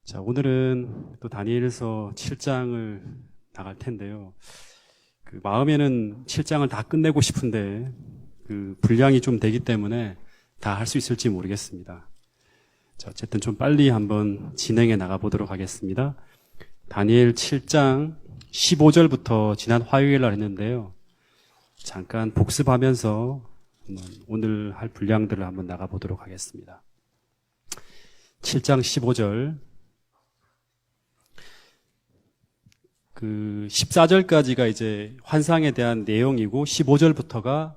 자, 오늘은 또 다니엘서 7장을 나갈 텐데요. 마음에는 7장을 다 끝내고 싶은데 분량이 좀 되기 때문에 다 할 수 있을지 모르겠습니다. 자, 어쨌든 좀 빨리 한번 진행해 나가 보도록 하겠습니다. 다니엘 7장 15절부터 지난 화요일 날 했는데요. 잠깐 복습하면서 오늘 할 분량들을 한번 나가 보도록 하겠습니다. 7장 15절 14절까지가 이제 환상에 대한 내용이고 15절부터가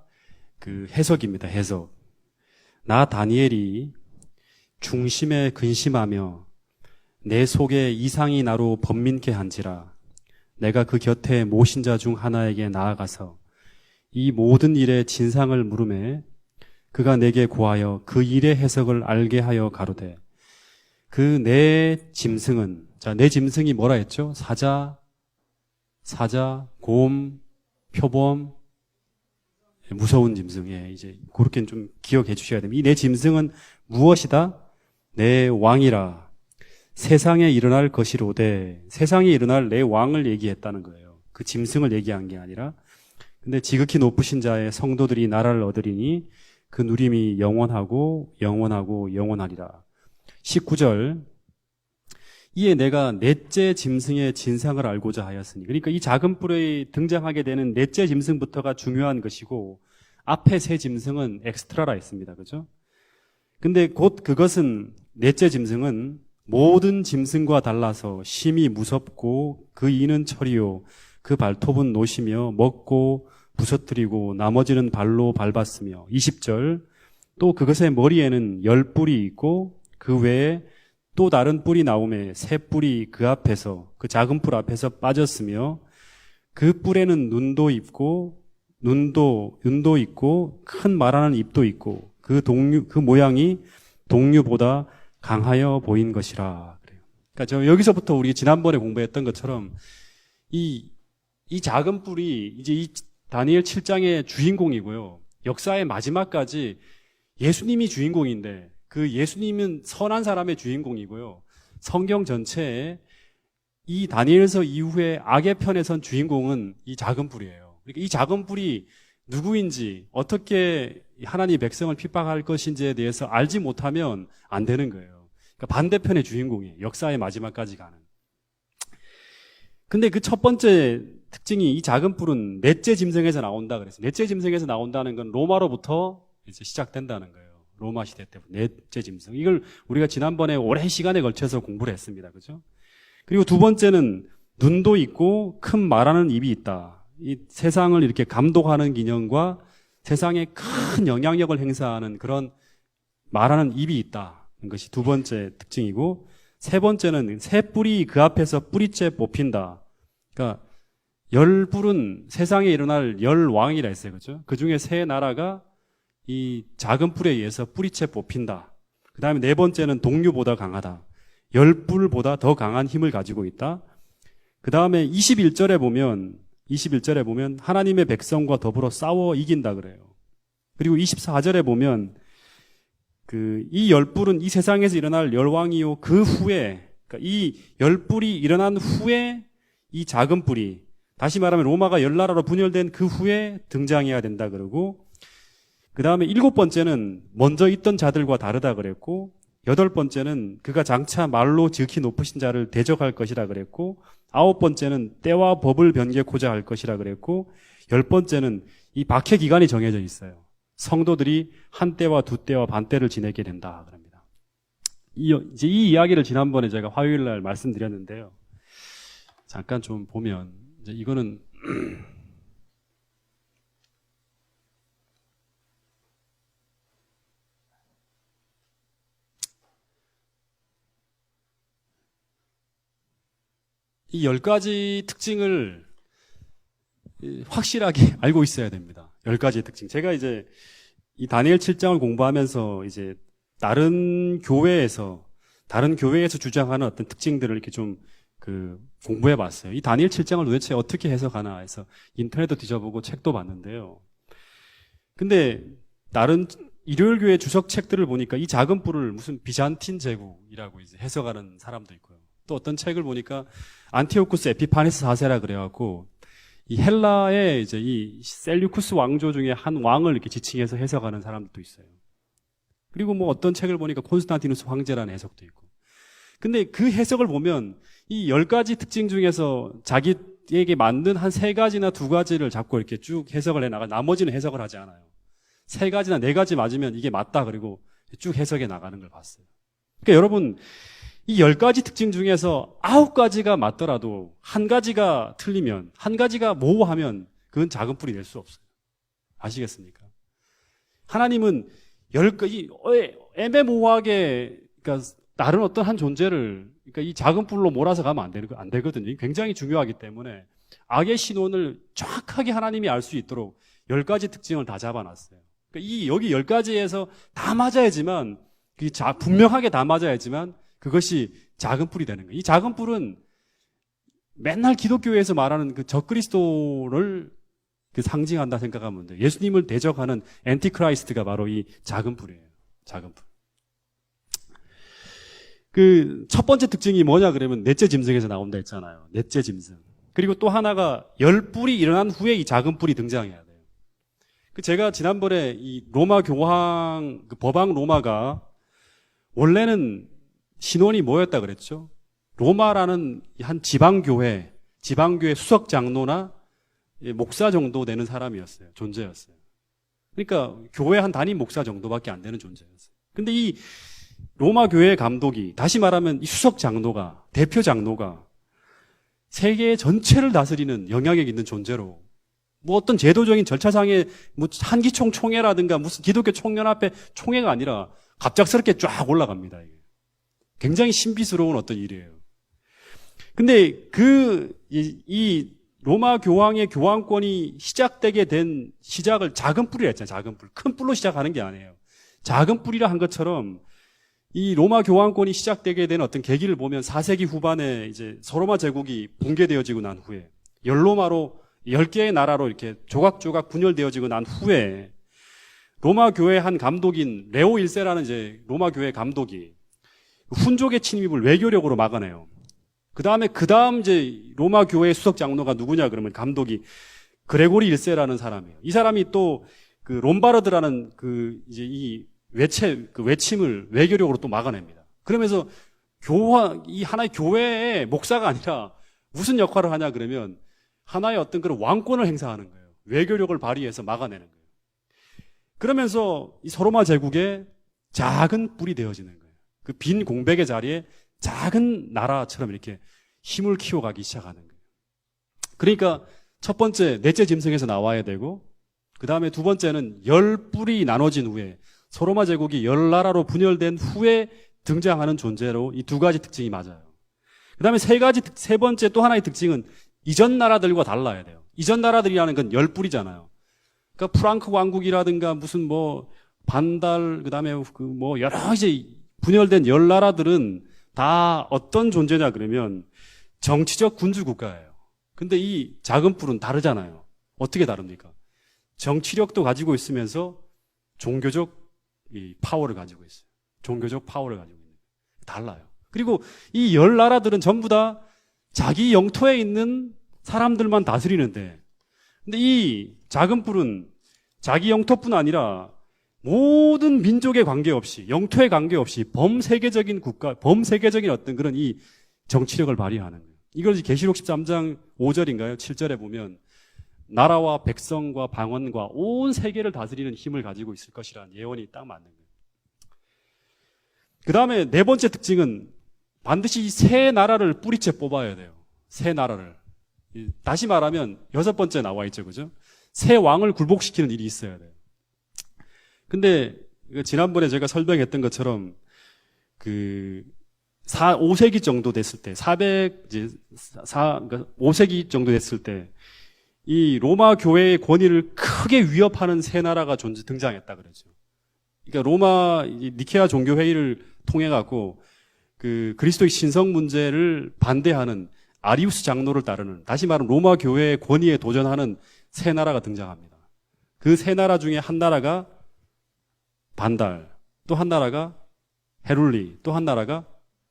해석입니다. 해석. 나 다니엘이 중심에 근심하며 내 속에 이상이 나로 번민케 한지라 내가 그 곁에 모신자 중 하나에게 나아가서 이 모든 일의 진상을 물으매 그가 내게 고하여 그 일의 해석을 알게 하여 가로되 내 짐승은 내 짐승이 뭐라 했죠? 사자, 곰, 표범, 무서운 짐승. 이제 그렇게 좀 기억해 주셔야 됩니다. 이 내 짐승은 무엇이다? 내 왕이라. 세상에 일어날 것이로되 세상에 일어날 내 왕을 얘기했다는 거예요. 그 짐승을 얘기한 게 아니라. 근데 지극히 높으신 자의 성도들이 나라를 얻으리니 그 누림이 영원하고 영원하고 영원하리라. 19절 이에 내가 넷째 짐승의 진상을 알고자 하였으니 그러니까 이 작은 뿔에 등장하게 되는 넷째 짐승부터가 중요한 것이고 앞에 세 짐승은 엑스트라라 했습니다. 그죠? 근데 곧 그것은 넷째 짐승은 모든 짐승과 달라서 심히 무섭고 그 이는 철이요 그 발톱은 노시며 먹고 부서뜨리고 나머지는 발로 밟았으며 20절 또 그것의 머리에는 10뿔이 있고 그 외에 또 다른 뿔이 나오매 새 뿔이 그 앞에서 그 작은 뿔 앞에서 빠졌으며 그 뿔에는 눈도 있고 큰 말하는 입도 있고 그 모양이 동류보다 강하여 보인 것이라 그래요. 그러니까 여기서부터 우리 지난번에 공부했던 것처럼 이 작은 뿔이 이제 이 다니엘 7장의 주인공이고요. 역사의 마지막까지 예수님이 주인공인데 그 예수님은 선한 사람의 주인공이고요. 성경 전체에 이 다니엘서 이후에 악의 편에 선 주인공은 이 작은 뿔이에요. 그러니까 이 작은 뿔이 누구인지 어떻게 하나님의 백성을 핍박할 것인지에 대해서 알지 못하면 안 되는 거예요. 그러니까 반대편의 주인공이에요. 역사의 마지막까지 가는. 근데 그 첫 번째 특징이 이 작은 뿔은 넷째 짐승에서 나온다 그랬어요. 넷째 짐승에서 나온다는 건 로마로부터 이제 시작된다는 거예요. 로마 시대 때부터 넷째 짐승. 이걸 우리가 지난번에 오랜 시간에 걸쳐서 공부를 했습니다. 그죠? 그리고 두 번째는 눈도 있고 큰 말하는 입이 있다. 이 세상을 이렇게 감독하는 기능과 세상에 큰 영향력을 행사하는 그런 말하는 입이 있다는 것이 두 번째 특징이고 세 번째는 새 뿔이 그 앞에서 뿌리째 뽑힌다. 그러니까 10뿔은 세상에 일어날 10왕이라 했어요. 그죠? 그 중에 세 나라가 이 작은 뿔에 의해서 뿌리채 뽑힌다. 그 다음에 네 번째는 동류보다 강하다. 10뿔보다 더 강한 힘을 가지고 있다. 그 다음에 21절에 보면 하나님의 백성과 더불어 싸워 이긴다 그래요. 그리고 24절에 보면 이 10뿔은 이 세상에서 일어날 열왕이요. 그 후에, 그러니까 이 10뿔이 일어난 후에 이 작은 뿔이, 다시 말하면 로마가 10나라로 분열된 그 후에 등장해야 된다 그러고, 그 다음에 7번째는 먼저 있던 자들과 다르다 그랬고 8번째는 그가 장차 말로 지극히 높으신 자를 대적할 것이라 그랬고 9번째는 때와 법을 변개코자 할 것이라 그랬고 10번째는 이 박해 기간이 정해져 있어요. 성도들이 한 때와 두 때와 반 때를 지내게 된다 그럽니다. 이제 이 이야기를 지난번에 제가 화요일 날 말씀드렸는데요. 잠깐 좀 보면 이제 이거는 이 10가지 특징을 확실하게 알고 있어야 됩니다. 10가지의 특징. 제가 이제 이 다니엘 7장을 공부하면서 이제 다른 교회에서 주장하는 어떤 특징들을 이렇게 좀 공부해 봤어요. 이 다니엘 7장을 도대체 어떻게 해석하나 해서 인터넷도 뒤져보고 책도 봤는데요. 근데 다른 일요일 교회 주석 책들을 보니까 이 작은 뿔을 무슨 비잔틴 제국이라고 이제 해석하는 사람도 있고요. 또 어떤 책을 보니까 안티오쿠스 에피파네스 4세라 그래갖고 이 헬라의 이제 이 셀류쿠스 왕조 중에 한 왕을 이렇게 지칭해서 해석하는 사람들도 있어요. 그리고 뭐 어떤 책을 보니까 콘스탄티누스 황제라는 해석도 있고. 근데 그 해석을 보면 이 10가지 특징 중에서 자기에게 맞는 한 3가지나 2가지를 잡고 이렇게 쭉 해석을 해나가, 나머지는 해석을 하지 않아요. 3가지나 4가지 맞으면 이게 맞다 그리고 쭉 해석해 나가는 걸 봤어요. 그러니까 여러분, 이 10가지 특징 중에서 9가지가 맞더라도 1가지가 틀리면, 1가지가 모호하면 그건 작은 뿌리 낼 수 없어요. 아시겠습니까? 하나님은 애매모호하게, 그러니까 다른 어떤 한 존재를, 그러니까 이 작은 뿔로 몰아서 가면 안 되거든요. 굉장히 중요하기 때문에 악의 신원을 정확하게 하나님이 알 수 있도록 10가지 특징을 다 잡아놨어요. 그러니까 여기 10가지에서 다 맞아야지만, 분명하게 다 맞아야지만 그것이 작은 뿔이 되는 거예요. 이 작은 뿔은 맨날 기독교에서 말하는 그 적그리스도를 상징한다 생각하면 돼요. 예수님을 대적하는 엔티크라이스트가 바로 이 작은 뿔이에요. 작은 뿔. 그 첫 번째 특징이 뭐냐 그러면 넷째 짐승에서 나온다 했잖아요. 넷째 짐승. 그리고 또 하나가 10뿔이 일어난 후에 이 작은 뿔이 등장해야 돼요. 제가 지난번에 이 로마 교황, 법왕 로마가 원래는 신원이 뭐였다 그랬죠? 로마라는 한 지방교회 수석 장로나 목사 정도 되는 사람이었어요. 존재였어요. 그러니까 교회 한 담임 목사 정도밖에 안 되는 존재였어요. 근데 이 로마 교회 감독이, 다시 말하면 이 수석 장로가, 대표 장로가 세계 전체를 다스리는 영향력 있는 존재로, 뭐 어떤 제도적인 절차상의 뭐 한기총 총회라든가 무슨 기독교 총연합회 총회가 아니라 갑작스럽게 쫙 올라갑니다. 이게 굉장히 신비스러운 어떤 일이에요. 근데 이 로마 교황의 교황권이 시작되게 된 시작을 작은 뿔이라 했잖아요. 작은 뿔. 큰 뿔로 시작하는 게 아니에요. 작은 뿔이라 한 것처럼 이 로마 교황권이 시작되게 된 어떤 계기를 보면 4세기 후반에 이제 서로마 제국이 붕괴되어지고 난 후에 10개의 나라로 이렇게 조각조각 분열되어지고 난 후에 로마 교회 한 감독인 레오 1세라는 이제 로마 교회 감독이 훈족의 침입을 외교력으로 막아내요. 그 다음 이제 로마 교회 수석 장로가 누구냐 그러면 감독이 그레고리 1세라는 사람이에요. 이 사람이 또 그 롬바르드라는 이제 이 외침을 외교력으로 또 막아냅니다. 그러면서 이 하나의 교회의 목사가 아니라 무슨 역할을 하냐 그러면 하나의 어떤 그런 왕권을 행사하는 거예요. 외교력을 발휘해서 막아내는 거예요. 그러면서 이 서로마 제국의 작은 뿔이 되어지는 거예요. 그 빈 공백의 자리에 작은 나라처럼 이렇게 힘을 키워가기 시작하는 거예요. 그러니까 첫 번째, 넷째 짐승에서 나와야 되고, 그 다음에 두 번째는 10뿔이 나눠진 후에, 서로마 제국이 10나라로 분열된 후에 등장하는 존재로 이 2가지 특징이 맞아요. 그 다음에 세 번째 또 하나의 특징은 이전 나라들과 달라야 돼요. 이전 나라들이라는 건 10뿔이잖아요. 그러니까 프랑크 왕국이라든가 무슨 뭐 반달, 그 다음에 뭐 여러 이제 분열된 10나라들은 다 어떤 존재냐 그러면 정치적 군주 국가예요. 근데 이 작은 뿔은 다르잖아요. 어떻게 다릅니까? 정치력도 가지고 있으면서 종교적 이 파워를 가지고 있어요. 종교적 파워를 가지고 있는 거예요. 달라요. 그리고 이 10나라들은 전부 다 자기 영토에 있는 사람들만 다스리는데, 근데 이 작은 뿔은 자기 영토뿐 아니라 모든 민족에 관계없이, 영토에 관계없이 범세계적인 국가, 범세계적인 어떤 그런 이 정치력을 발휘하는 거예요. 이걸 계시록 13장 5절인가요? 7절에 보면 나라와 백성과 방언과 온 세계를 다스리는 힘을 가지고 있을 것이라는 예언이 딱 맞는 거예요. 그 다음에 네 번째 특징은 반드시 새 나라를 뿌리째 뽑아야 돼요. 새 나라를. 다시 말하면 6번째 나와 있죠. 그죠? 새 왕을 굴복시키는 일이 있어야 돼요. 근데 지난번에 제가 설명했던 것처럼 5세기 정도 됐을 때, 5세기 정도 됐을 때, 이 로마 교회의 권위를 크게 위협하는 새 나라가 등장했다 그러죠. 그러니까 로마 니케아 종교회의를 통해갖고 그리스도의 신성 문제를 반대하는 아리우스 장로를 따르는, 다시 말하면 로마 교회의 권위에 도전하는 새 나라가 등장합니다. 그 새 나라 중에 한 나라가 반달, 또 한 나라가 헤룰리, 또 한 나라가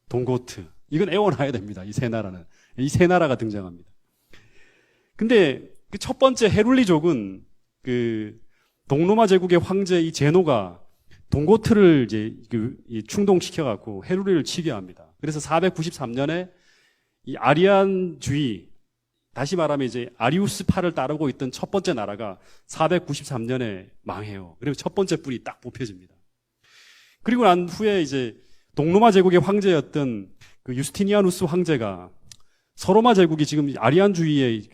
동고트, 이건 애워놔야 됩니다. 이 세 나라는. 이 세 나라가 등장합니다. 근데 그 첫 번째 헤룰리족은 그 동로마 제국의 황제 이 제노가 동고트를 이제 충동시켜갖고 헤룰리를 치게 합니다. 그래서 493년에 이 아리안주의, 다시 말하면 이제 아리우스파를 따르고 있던 첫 번째 나라가 493년에 망해요. 그리고 첫 번째 뿔이 딱 뽑혀집니다. 그리고 난 후에 이제 동로마 제국의 황제였던 그 유스티니아누스 황제가 서로마 제국이 지금 아리안주의의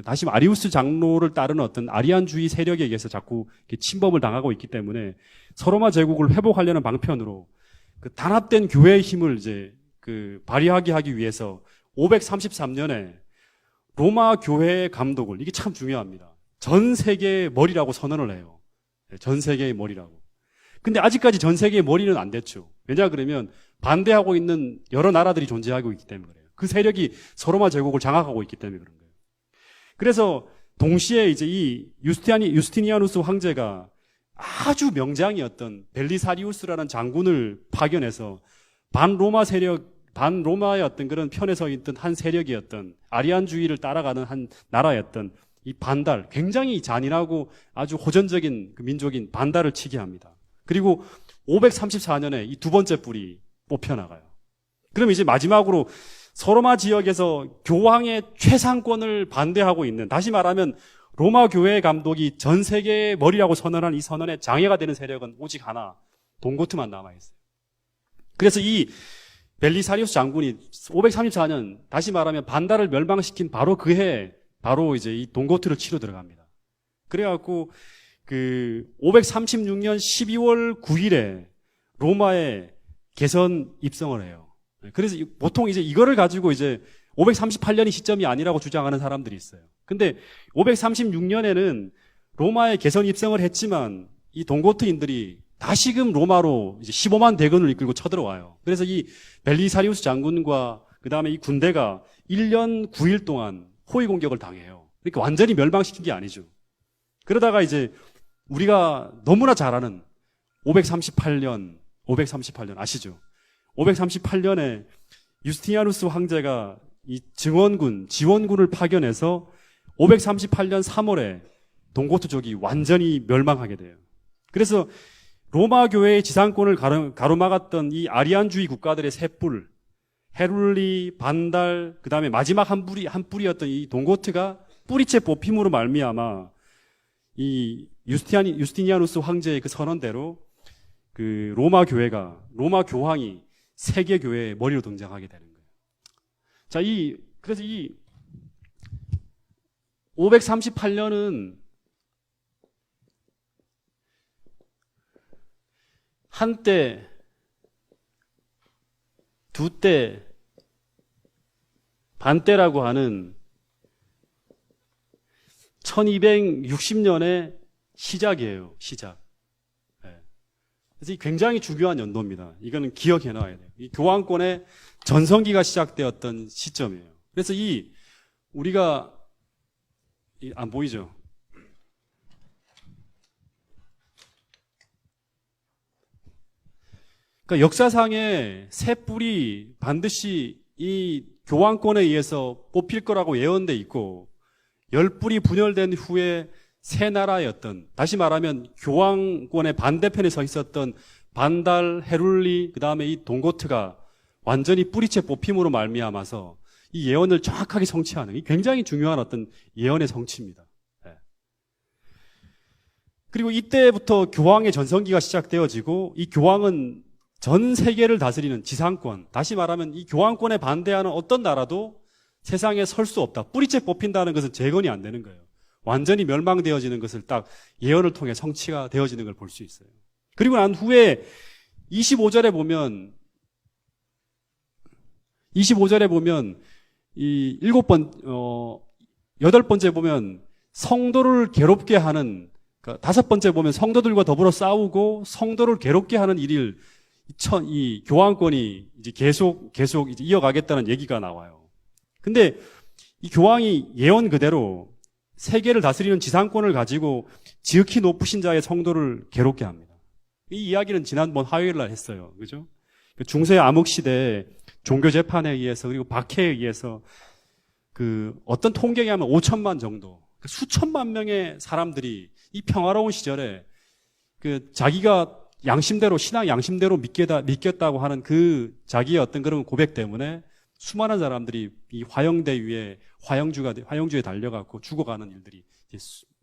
다시 아리우스 장로를 따르는 어떤 아리안주의 세력에 의해서 자꾸 침범을 당하고 있기 때문에 서로마 제국을 회복하려는 방편으로 그 단합된 교회의 힘을 이제 발휘하게 하기 위해서 533년에 로마 교회의 감독을, 이게 참 중요합니다. 전 세계의 머리라고 선언을 해요. 전 세계의 머리라고. 근데 아직까지 전 세계의 머리는 안 됐죠. 왜냐 그러면 반대하고 있는 여러 나라들이 존재하고 있기 때문에 그래요. 그 세력이 서로마 제국을 장악하고 있기 때문에 그런 거예요. 그래서 동시에 이제 이 유스티니아누스 황제가 아주 명장이었던 벨리사리우스라는 장군을 파견해서 반로마의 어떤 그런 편에 서 있던 한 세력이었던 아리안주의를 따라가는 한 나라였던 이 반달, 굉장히 잔인하고 아주 호전적인 그 민족인 반달을 치게 합니다. 그리고 534년에 이 두 번째 뿔이 뽑혀나가요. 그럼 이제 마지막으로 서로마 지역에서 교황의 최상권을 반대하고 있는, 다시 말하면 로마 교회 감독이 전 세계의 머리라고 선언한 이 선언에 장애가 되는 세력은 오직 하나, 동고트만 남아있어요. 그래서 이 벨리사리우스 장군이 534년, 다시 말하면 반달을 멸망시킨 바로 그 해, 바로 이제 이 동고트를 치러 들어갑니다. 그래갖고 536년 12월 9일에 로마에 개선 입성을 해요. 그래서 보통 이제 이거를 가지고 이제 538년이 시점이 아니라고 주장하는 사람들이 있어요. 근데 536년에는 로마에 개선 입성을 했지만 이 동고트인들이 다시금 로마로 이제 15만 대군을 이끌고 쳐들어와요. 그래서 이 벨리사리우스 장군과 그 다음에 이 군대가 1년 9일 동안 호위 공격을 당해요. 그러니까 완전히 멸망시킨 게 아니죠. 그러다가 이제 우리가 너무나 잘 아는 538년 아시죠? 538년에 유스티니아누스 황제가 이 지원군을 파견해서 538년 3월에 동고트족이 완전히 멸망하게 돼요. 그래서 로마 교회의 지상권을 가로막았던 이 아리안주의 국가들의 세 뿔, 헤룰리, 반달, 그 다음에 마지막 한 뿔이었던 이 동고트가 뿌리째 뽑힘으로 말미암아 이 유스티니아누스 황제의 그 선언대로 그 로마 교황이 세계 교회의 머리로 등장하게 되는 거예요. 자, 그래서 이 538년은 한때, 두때, 반때라고 하는 1260년의 시작이에요. 시작. 그래서 굉장히 중요한 연도입니다. 이거는 기억해놔야 돼요. 이 교황권의 전성기가 시작되었던 시점이에요. 그래서 우리가 안 보이죠? 그러니까 역사상에 새 뿔이 반드시 이 교황권에 의해서 뽑힐 거라고 예언돼 있고 10뿔이 분열된 후에 새 나라였던, 다시 말하면 교황권의 반대편에 서 있었던 반달, 헤룰리, 그 다음에 이 동고트가 완전히 뿌리째 뽑힘으로 말미암아서 이 예언을 정확하게 성취하는, 이 굉장히 중요한 어떤 예언의 성취입니다. 그리고 이때부터 교황의 전성기가 시작되어지고 이 교황은 전 세계를 다스리는 지상권, 다시 말하면 이 교황권에 반대하는 어떤 나라도 세상에 설 수 없다. 뿌리째 뽑힌다는 것은 재건이 안 되는 거예요. 완전히 멸망되어지는 것을 딱 예언을 통해 성취가 되어지는 걸 볼 수 있어요. 그리고 난 후에 25절에 보면 이 8번째 보면 성도를 괴롭게 하는, 그러니까 5번째 보면 성도들과 더불어 싸우고 성도를 괴롭게 하는 일을 이 교황권이 이제 계속 이제 이어가겠다는 얘기가 나와요. 근데 이 교황이 예언 그대로 세계를 다스리는 지상권을 가지고 지극히 높으신 자의 성도를 괴롭게 합니다. 이 이야기는 지난번 화요일 날 했어요. 그죠? 중세 암흑 시대에 종교 재판에 의해서 그리고 박해에 의해서 그 어떤 통계에 하면 5천만 정도, 수천만 명의 사람들이 이 평화로운 시절에 그 자기가 양심대로 신앙 양심대로 믿겠다고 하는 그 자기의 어떤 그런 고백 때문에 수많은 사람들이 이 화형대 위에 화형주에 달려가고 죽어가는 일들이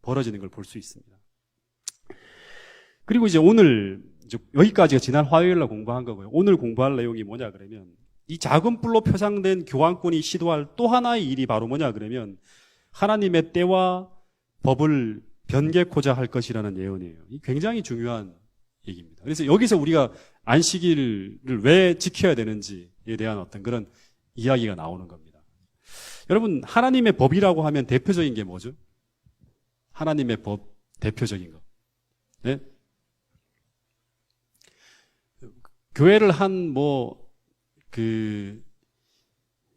벌어지는 걸 볼 수 있습니다. 그리고 이제 오늘 여기까지가 지난 화요일 날 공부한 거고요. 오늘 공부할 내용이 뭐냐 그러면 이 작은 뿔로 표상된 교황권이 시도할 또 하나의 일이 바로 뭐냐 그러면 하나님의 때와 법을 변개코자 할 것이라는 예언이에요. 이 굉장히 중요한 얘기입니다. 그래서 여기서 우리가 안식일을 왜 지켜야 되는지에 대한 어떤 그런 이야기가 나오는 겁니다. 여러분, 하나님의 법이라고 하면 대표적인 게 뭐죠? 하나님의 법 대표적인 거. 네? 교회를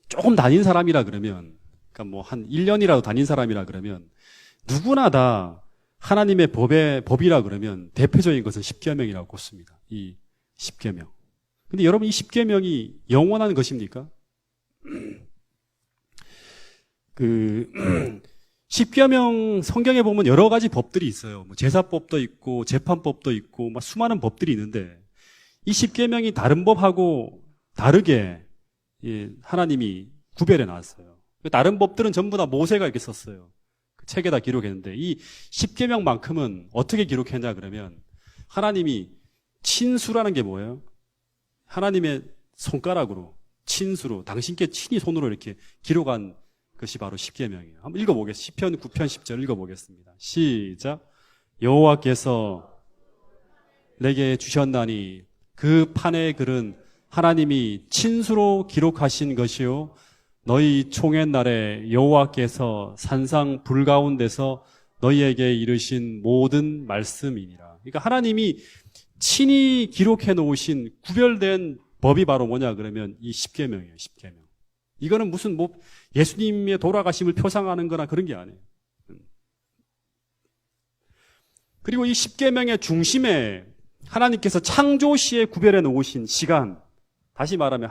조금 다닌 사람이라 그러면, 그러니까 뭐 한 1년이라도 다닌 사람이라 그러면, 누구나 다 하나님의 법이라 그러면 대표적인 것은 십계명이라고 꼽습니다. 이 십계명. 근데 여러분, 이 십계명이 영원한 것입니까? 십계명 성경에 보면 여러 가지 법들이 있어요. 뭐 제사법도 있고 재판법도 있고 막 수많은 법들이 있는데 이 십계명이 다른 법하고 다르게 하나님이 구별해 놨어요. 다른 법들은 전부 다 모세가 이렇게 썼어요. 그 책에다 기록했는데 이 십계명만큼은 어떻게 기록했냐 그러면 하나님이 친수라는 게 뭐예요? 하나님의 손가락으로 친수로 당신께 친히 손으로 이렇게 기록한 것이 바로 십계명이에요. 한번 읽어보겠습니다. 시편 9편 10절 읽어보겠습니다. 시작. 여호와께서 내게 주셨나니 그 판의 글은 하나님이 친수로 기록하신 것이요 너희 총회 날에 여호와께서 산상 불 가운데서 너희에게 이르신 모든 말씀이니라. 그러니까 하나님이 친히 기록해 놓으신 구별된 법이 바로 뭐냐 그러면 이 십계명이에요. 십계명. 이거는 무슨 예수님의 돌아가심을 표상하는 거나 그런 게 아니에요. 그리고 이 십계명의 중심에 하나님께서 창조 시에 구별해 놓으신 시간, 다시 말하면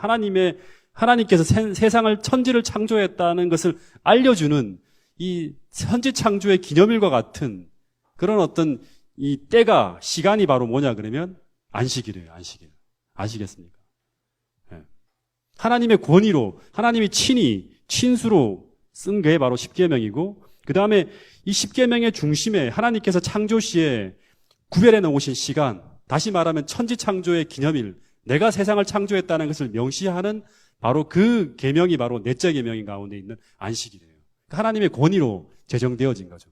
하나님께서 세상을 천지를 창조했다는 것을 알려주는 이 천지 창조의 기념일과 같은 그런 어떤 이 때가 시간이 바로 뭐냐 그러면 안식일이에요. 안식일. 아시겠습니까? 네. 하나님의 권위로 하나님이 친수로 쓴 게 바로 십계명이고 그 다음에 이 십계명의 중심에 하나님께서 창조 시에 구별해 놓으신 시간, 다시 말하면 천지 창조의 기념일, 내가 세상을 창조했다는 것을 명시하는 바로 그 계명이 바로 넷째 계명인 가운데 있는 안식일이에요. 하나님의 권위로 제정되어진 거죠.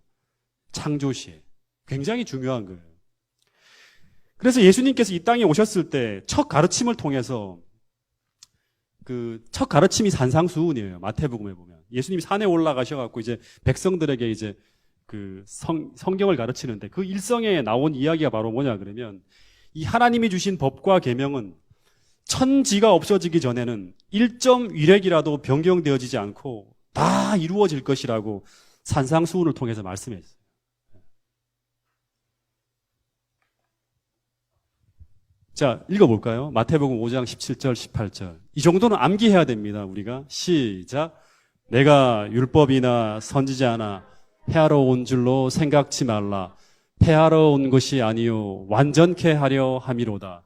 창조 시에. 굉장히 중요한 거예요. 그래서 예수님께서 이 땅에 오셨을 때 첫 가르침을 통해서 그 첫 가르침이 산상수훈이에요. 마태복음에 보면. 예수님이 산에 올라가셔갖고 이제 백성들에게 이제 그 성경을 가르치는데 그 일성에 나온 이야기가 바로 뭐냐 그러면 이 하나님이 주신 법과 계명은 천지가 없어지기 전에는 1.1획이라도 변경되어지지 않고 다 이루어질 것이라고 산상수훈을 통해서 말씀했어요. 자, 읽어볼까요? 마태복음 5장 17절, 18절. 이 정도는 암기해야 됩니다, 우리가. 시작. 내가 율법이나 선지자나 폐하러 온 줄로 생각지 말라. 폐하러 온 것이 아니요 완전케 하려 함이로다.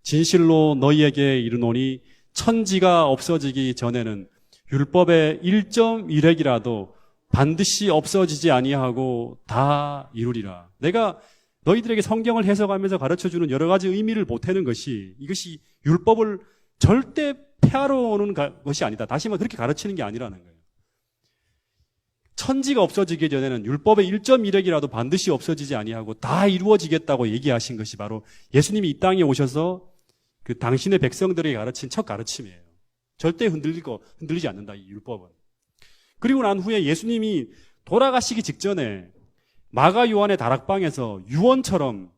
진실로 너희에게 이르노니 천지가 없어지기 전에는 율법의 1.1획이라도 반드시 없어지지 아니하고 다 이루리라. 내가 너희들에게 성경을 해석하면서 가르쳐주는 여러 가지 의미를 보태는 것이 이것이 율법을 절대 폐하러 오는 것이 아니다. 다시 말해 그렇게 가르치는 게 아니라는 거예요. 천지가 없어지기 전에는 율법의 1.1획이라도 반드시 없어지지 아니하고 다 이루어지겠다고 얘기하신 것이 바로 예수님이 이 땅에 오셔서 그 당신의 백성들에게 가르친 첫 가르침이에요. 절대 흔들리지 않는다, 이 율법은. 그리고 난 후에 예수님이 돌아가시기 직전에 마가 요한의 다락방에서 유언처럼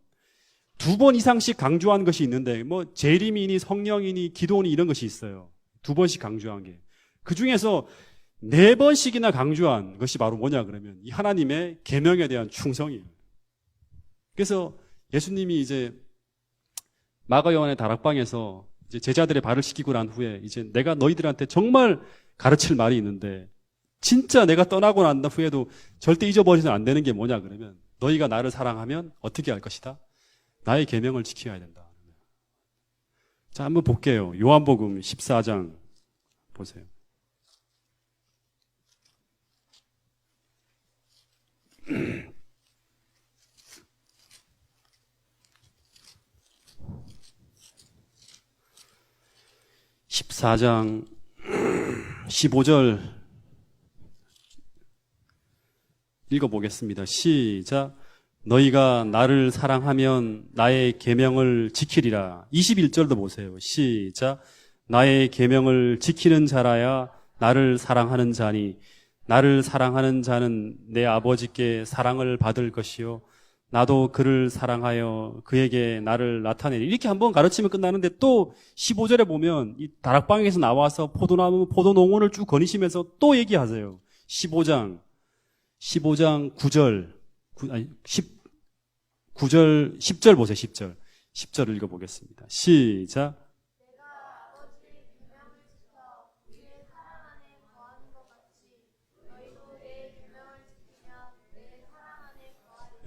2번 이상씩 강조한 것이 있는데 뭐 재림이니 성령이니 기도니 이런 것이 있어요. 2번씩 강조한 게. 그 중에서 4번씩이나 강조한 것이 바로 뭐냐 그러면 이 하나님의 계명에 대한 충성이에요. 그래서 예수님이 이제 마가 요한의 다락방에서 이제 제자들의 발을 씻기고 난 후에 이제 내가 너희들한테 정말 가르칠 말이 있는데 진짜 내가 떠나고 난 후에도 절대 잊어버리면 안 되는 게 뭐냐 그러면 너희가 나를 사랑하면 어떻게 할 것이다? 나의 계명을 지켜야 된다. 자, 한번 볼게요. 요한복음 14장 보세요. (14장) 15절 읽어보겠습니다. 시작. 너희가 나를 사랑하면 나의 계명을 지키리라. 21절도 보세요. 시작. 나의 계명을 지키는 자라야 나를 사랑하는 자니 나를 사랑하는 자는 내 아버지께 사랑을 받을 것이요 나도 그를 사랑하여 그에게 나를 나타내리. 이렇게 한번 가르치면 끝나는데 또 15절에 보면 이 다락방에서 나와서 포도나무, 포도농원을 쭉 거니시면서 또 얘기하세요. 15장 9절, 9절, 10절 보세요. 10절 읽어보겠습니다. 시작.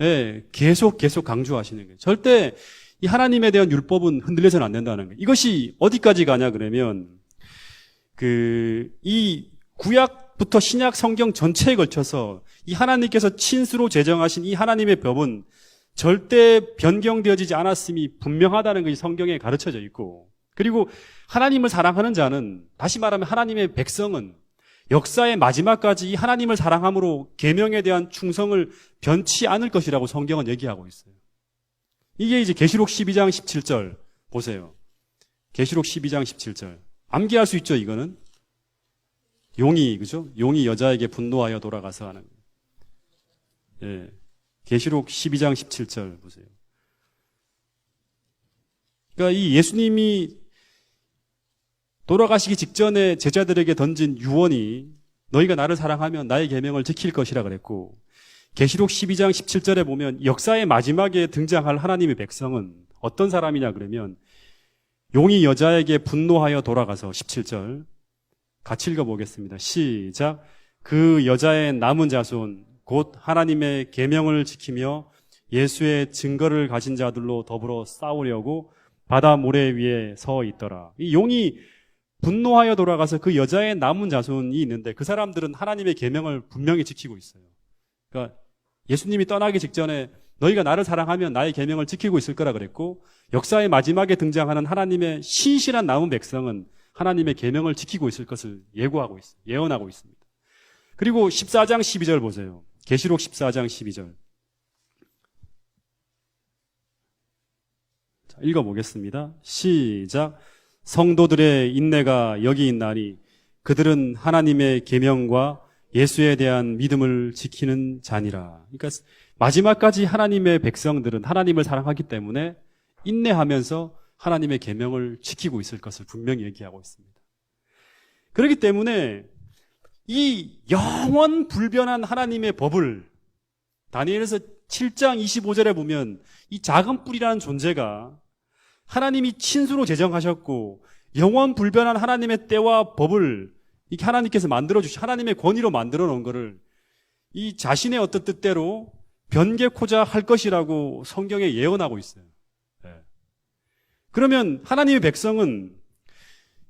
네, 계속 강조하시는 거예요. 절대 이 하나님에 대한 율법은 흔들려서는 안 된다는 거예요. 이것이 어디까지 가냐 그러면 이 구약부터 신약 성경 전체에 걸쳐서 이 하나님께서 친수로 제정하신 이 하나님의 법은 절대 변경되어지지 않았음이 분명하다는 것이 성경에 가르쳐져 있고, 그리고 하나님을 사랑하는 자는, 다시 말하면 하나님의 백성은 역사의 마지막까지 이 하나님을 사랑함으로 계명에 대한 충성을 변치 않을 것이라고 성경은 얘기하고 있어요. 이게 이제 계시록 12장 17절 보세요. 계시록 12장 17절. 암기할 수 있죠, 이거는? 그죠? 용이 여자에게 분노하여 돌아가서 하는. 예. 계시록 12장 17절 보세요. 그러니까 이 예수님이 돌아가시기 직전에 제자들에게 던진 유언이 너희가 나를 사랑하면 나의 계명을 지킬 것이라 그랬고, 계시록 12장 17절에 보면 역사의 마지막에 등장할 하나님의 백성은 어떤 사람이냐 그러면 용이 여자에게 분노하여 돌아가서 17절 같이 읽어보겠습니다. 시작. 그 여자의 남은 자손 곧 하나님의 계명을 지키며 예수의 증거를 가진 자들로 더불어 싸우려고 바다 모래 위에 서 있더라. 이 용이 분노하여 돌아가서 그 여자의 남은 자손이 있는데 그 사람들은 하나님의 계명을 분명히 지키고 있어요. 그러니까 예수님이 떠나기 직전에 너희가 나를 사랑하면 나의 계명을 지키고 있을 거라 그랬고, 역사의 마지막에 등장하는 하나님의 신실한 남은 백성은 하나님의 계명을 지키고 있을 것을 예고하고 있어요. 예언하고 있습니다. 그리고 14장 12절 보세요. 계시록 14장 12절. 자, 읽어보겠습니다. 시작. 성도들의 인내가 여기 있나니 그들은 하나님의 계명과 예수에 대한 믿음을 지키는 자니라. 그러니까 마지막까지 하나님의 백성들은 하나님을 사랑하기 때문에 인내하면서 하나님의 계명을 지키고 있을 것을 분명히 얘기하고 있습니다. 그렇기 때문에 이 영원 불변한 하나님의 법을 다니엘서 7장 25절에 보면 이 작은 뿔이라는 존재가 하나님이 친수로 제정하셨고 영원 불변한 하나님의 때와 법을 이렇게 하나님께서 만들어주시, 하나님의 권위로 만들어 놓은 것을 이 자신의 어떤 뜻대로 변개코자 할 것이라고 성경에 예언하고 있어요. 네. 그러면 하나님의 백성은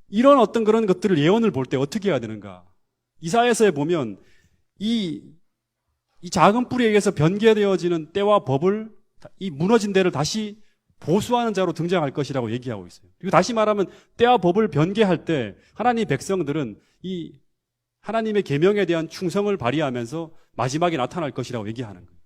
이런 어떤 그런 것들을 예언을 볼 때 어떻게 해야 되는가? 이사야서에 보면 이 작은 뿔에 의해서 변개되어지는 때와 법을, 이 무너진 데를 다시 보수하는 자로 등장할 것이라고 얘기하고 있어요. 그리고 다시 말하면 때와 법을 변개할 때 하나님의 백성들은 이 하나님의 계명에 대한 충성을 발휘하면서 마지막에 나타날 것이라고 얘기하는 거예요.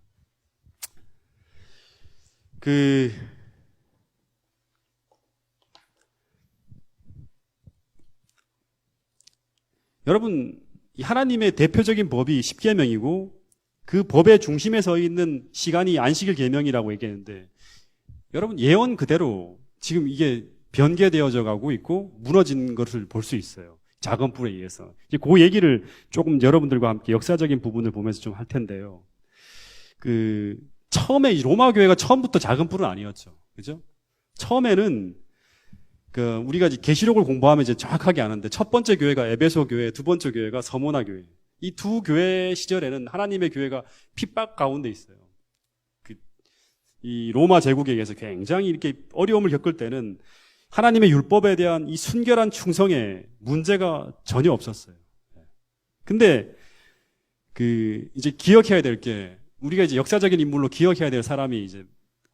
여러분, 하나님의 대표적인 법이 십계명이고 그 법의 중심에 서 있는 시간이 안식일 계명이라고 얘기했는데, 여러분 예언 그대로 지금 이게 변개되어져 가고 있고 무너진 것을 볼 수 있어요. 작은 뿔에 의해서. 이제 그 얘기를 조금 여러분들과 함께 역사적인 부분을 보면서 좀 할 텐데요. 처음에 로마 교회가 처음부터 작은 뿔은 아니었죠. 그죠? 처음에는 우리가 이제 계시록을 공부하면 이제 정확하게 아는데 첫 번째 교회가 에베소 교회, 두 번째 교회가 서모나 교회. 이 두 교회 시절에는 하나님의 교회가 핍박 가운데 있어요. 이 로마 제국에 의해서 굉장히 이렇게 어려움을 겪을 때는 하나님의 율법에 대한 이 순결한 충성에 문제가 전혀 없었어요. 근데 이제 기억해야 될 게, 우리가 이제 역사적인 인물로 기억해야 될 사람이 이제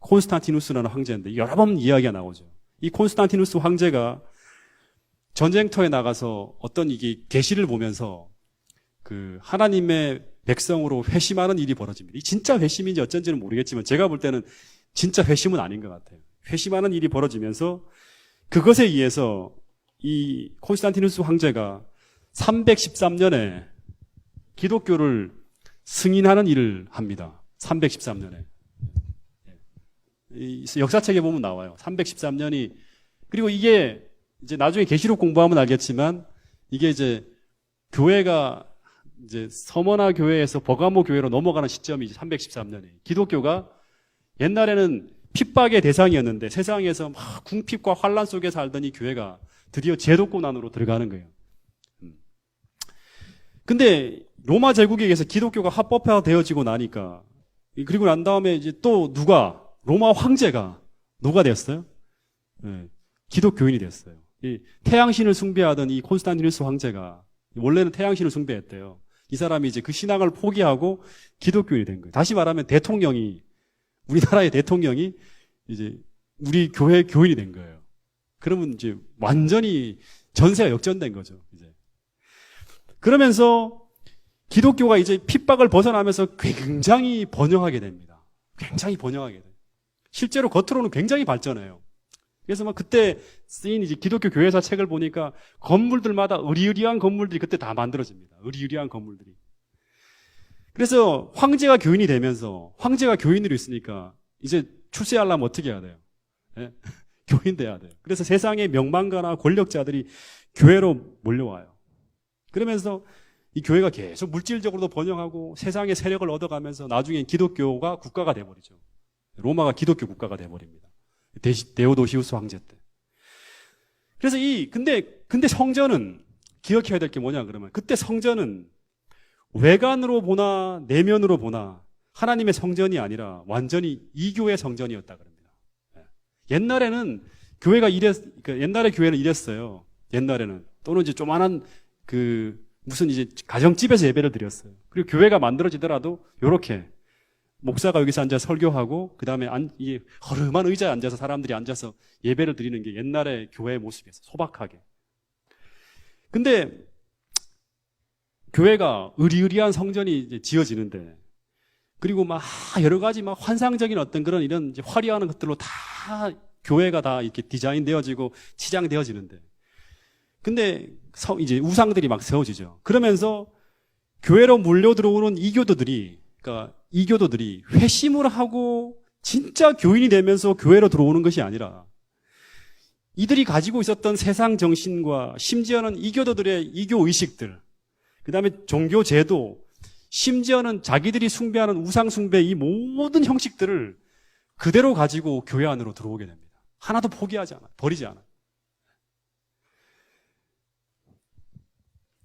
콘스탄티누스라는 황제인데 여러 번 이야기가 나오죠. 이 콘스탄티누스 황제가 전쟁터에 나가서 어떤 이게 계시를 보면서 하나님의 백성으로 회심하는 일이 벌어집니다. 이 진짜 회심인지 어쩐지는 모르겠지만 제가 볼 때는 진짜 회심은 아닌 것 같아요. 회심하는 일이 벌어지면서 그것에 의해서 이 콘스탄티누스 황제가 313년에 기독교를 승인하는 일을 합니다. 313년에. 역사책에 보면 나와요. 313년이. 그리고 이게 이제 나중에 계시록 공부하면 알겠지만 이게 이제 교회가 이제 서머나 교회에서 버가모 교회로 넘어가는 시점이 313년이에요. 기독교가 옛날에는 핍박의 대상이었는데 세상에서 막 궁핍과 환란 속에 살던 이 교회가 드디어 제도권 안으로 들어가는 거예요. 근데 로마 제국에 의해서 기독교가 합법화되어지고 나니까, 그리고 난 다음에 이제 또 로마 황제가 누가 됐어요? 네, 기독교인이 됐어요. 이 태양신을 숭배하던 이 콘스탄티누스 황제가 원래는 태양신을 숭배했대요. 이 사람이 이제 그 신앙을 포기하고 기독교인이 된 거예요. 다시 말하면 우리나라의 대통령이 이제 우리 교회 교인이 된 거예요. 그러면 이제 완전히 전세가 역전된 거죠. 이제. 그러면서 기독교가 이제 핍박을 벗어나면서 굉장히 번영하게 됩니다. 굉장히 번영하게 돼요. 실제로 겉으로는 굉장히 발전해요. 그래서 막 그때 쓰인 이제 기독교 교회사 책을 보니까 건물들마다 으리으리한 건물들이 그때 다 만들어집니다. 으리으리한 건물들이. 그래서 황제가 교인이 되면서, 황제가 교인으로 있으니까 이제 출세하려면 어떻게 해야 돼요? 네? 교인 돼야 돼요. 그래서 세상의 명망가나 권력자들이 교회로 몰려와요. 그러면서 이 교회가 계속 물질적으로도 번영하고 세상의 세력을 얻어가면서 나중엔 기독교가 국가가 돼버리죠. 로마가 기독교 국가가 돼버립니다. 데오도시우스 황제 때. 그래서 근데 성전은 기억해야 될 게 뭐냐 그러면, 그때 성전은 외관으로 보나 내면으로 보나 하나님의 성전이 아니라 완전히 이교의 성전이었다 그럽니다. 옛날에는 옛날에 교회는 이랬어요. 옛날에는. 또는 이제 조만한 무슨 이제 가정집에서 예배를 드렸어요. 그리고 교회가 만들어지더라도 요렇게 목사가 여기서 앉아서 설교하고 그다음에 이 허름한 의자에 앉아서 사람들이 앉아서 예배를 드리는 게 옛날의 교회의 모습이었어요. 소박하게. 근데 교회가 으리으리한 성전이 이제 지어지는데, 그리고 막 여러 가지 막 환상적인 어떤 그런 이런 이제 화려한 것들로 다 교회가 다 이렇게 디자인되어지고 치장되어지는데, 근데 이제 우상들이 막 세워지죠. 그러면서 교회로 몰려 들어오는 이교도들이 회심을 하고 진짜 교인이 되면서 교회로 들어오는 것이 아니라 이들이 가지고 있었던 세상 정신과 심지어는 이교도들의 이교 의식들, 그 다음에 종교 제도, 심지어는 자기들이 숭배하는 우상 숭배 이 모든 형식들을 그대로 가지고 교회 안으로 들어오게 됩니다. 하나도 포기하지 않아요. 버리지 않아요.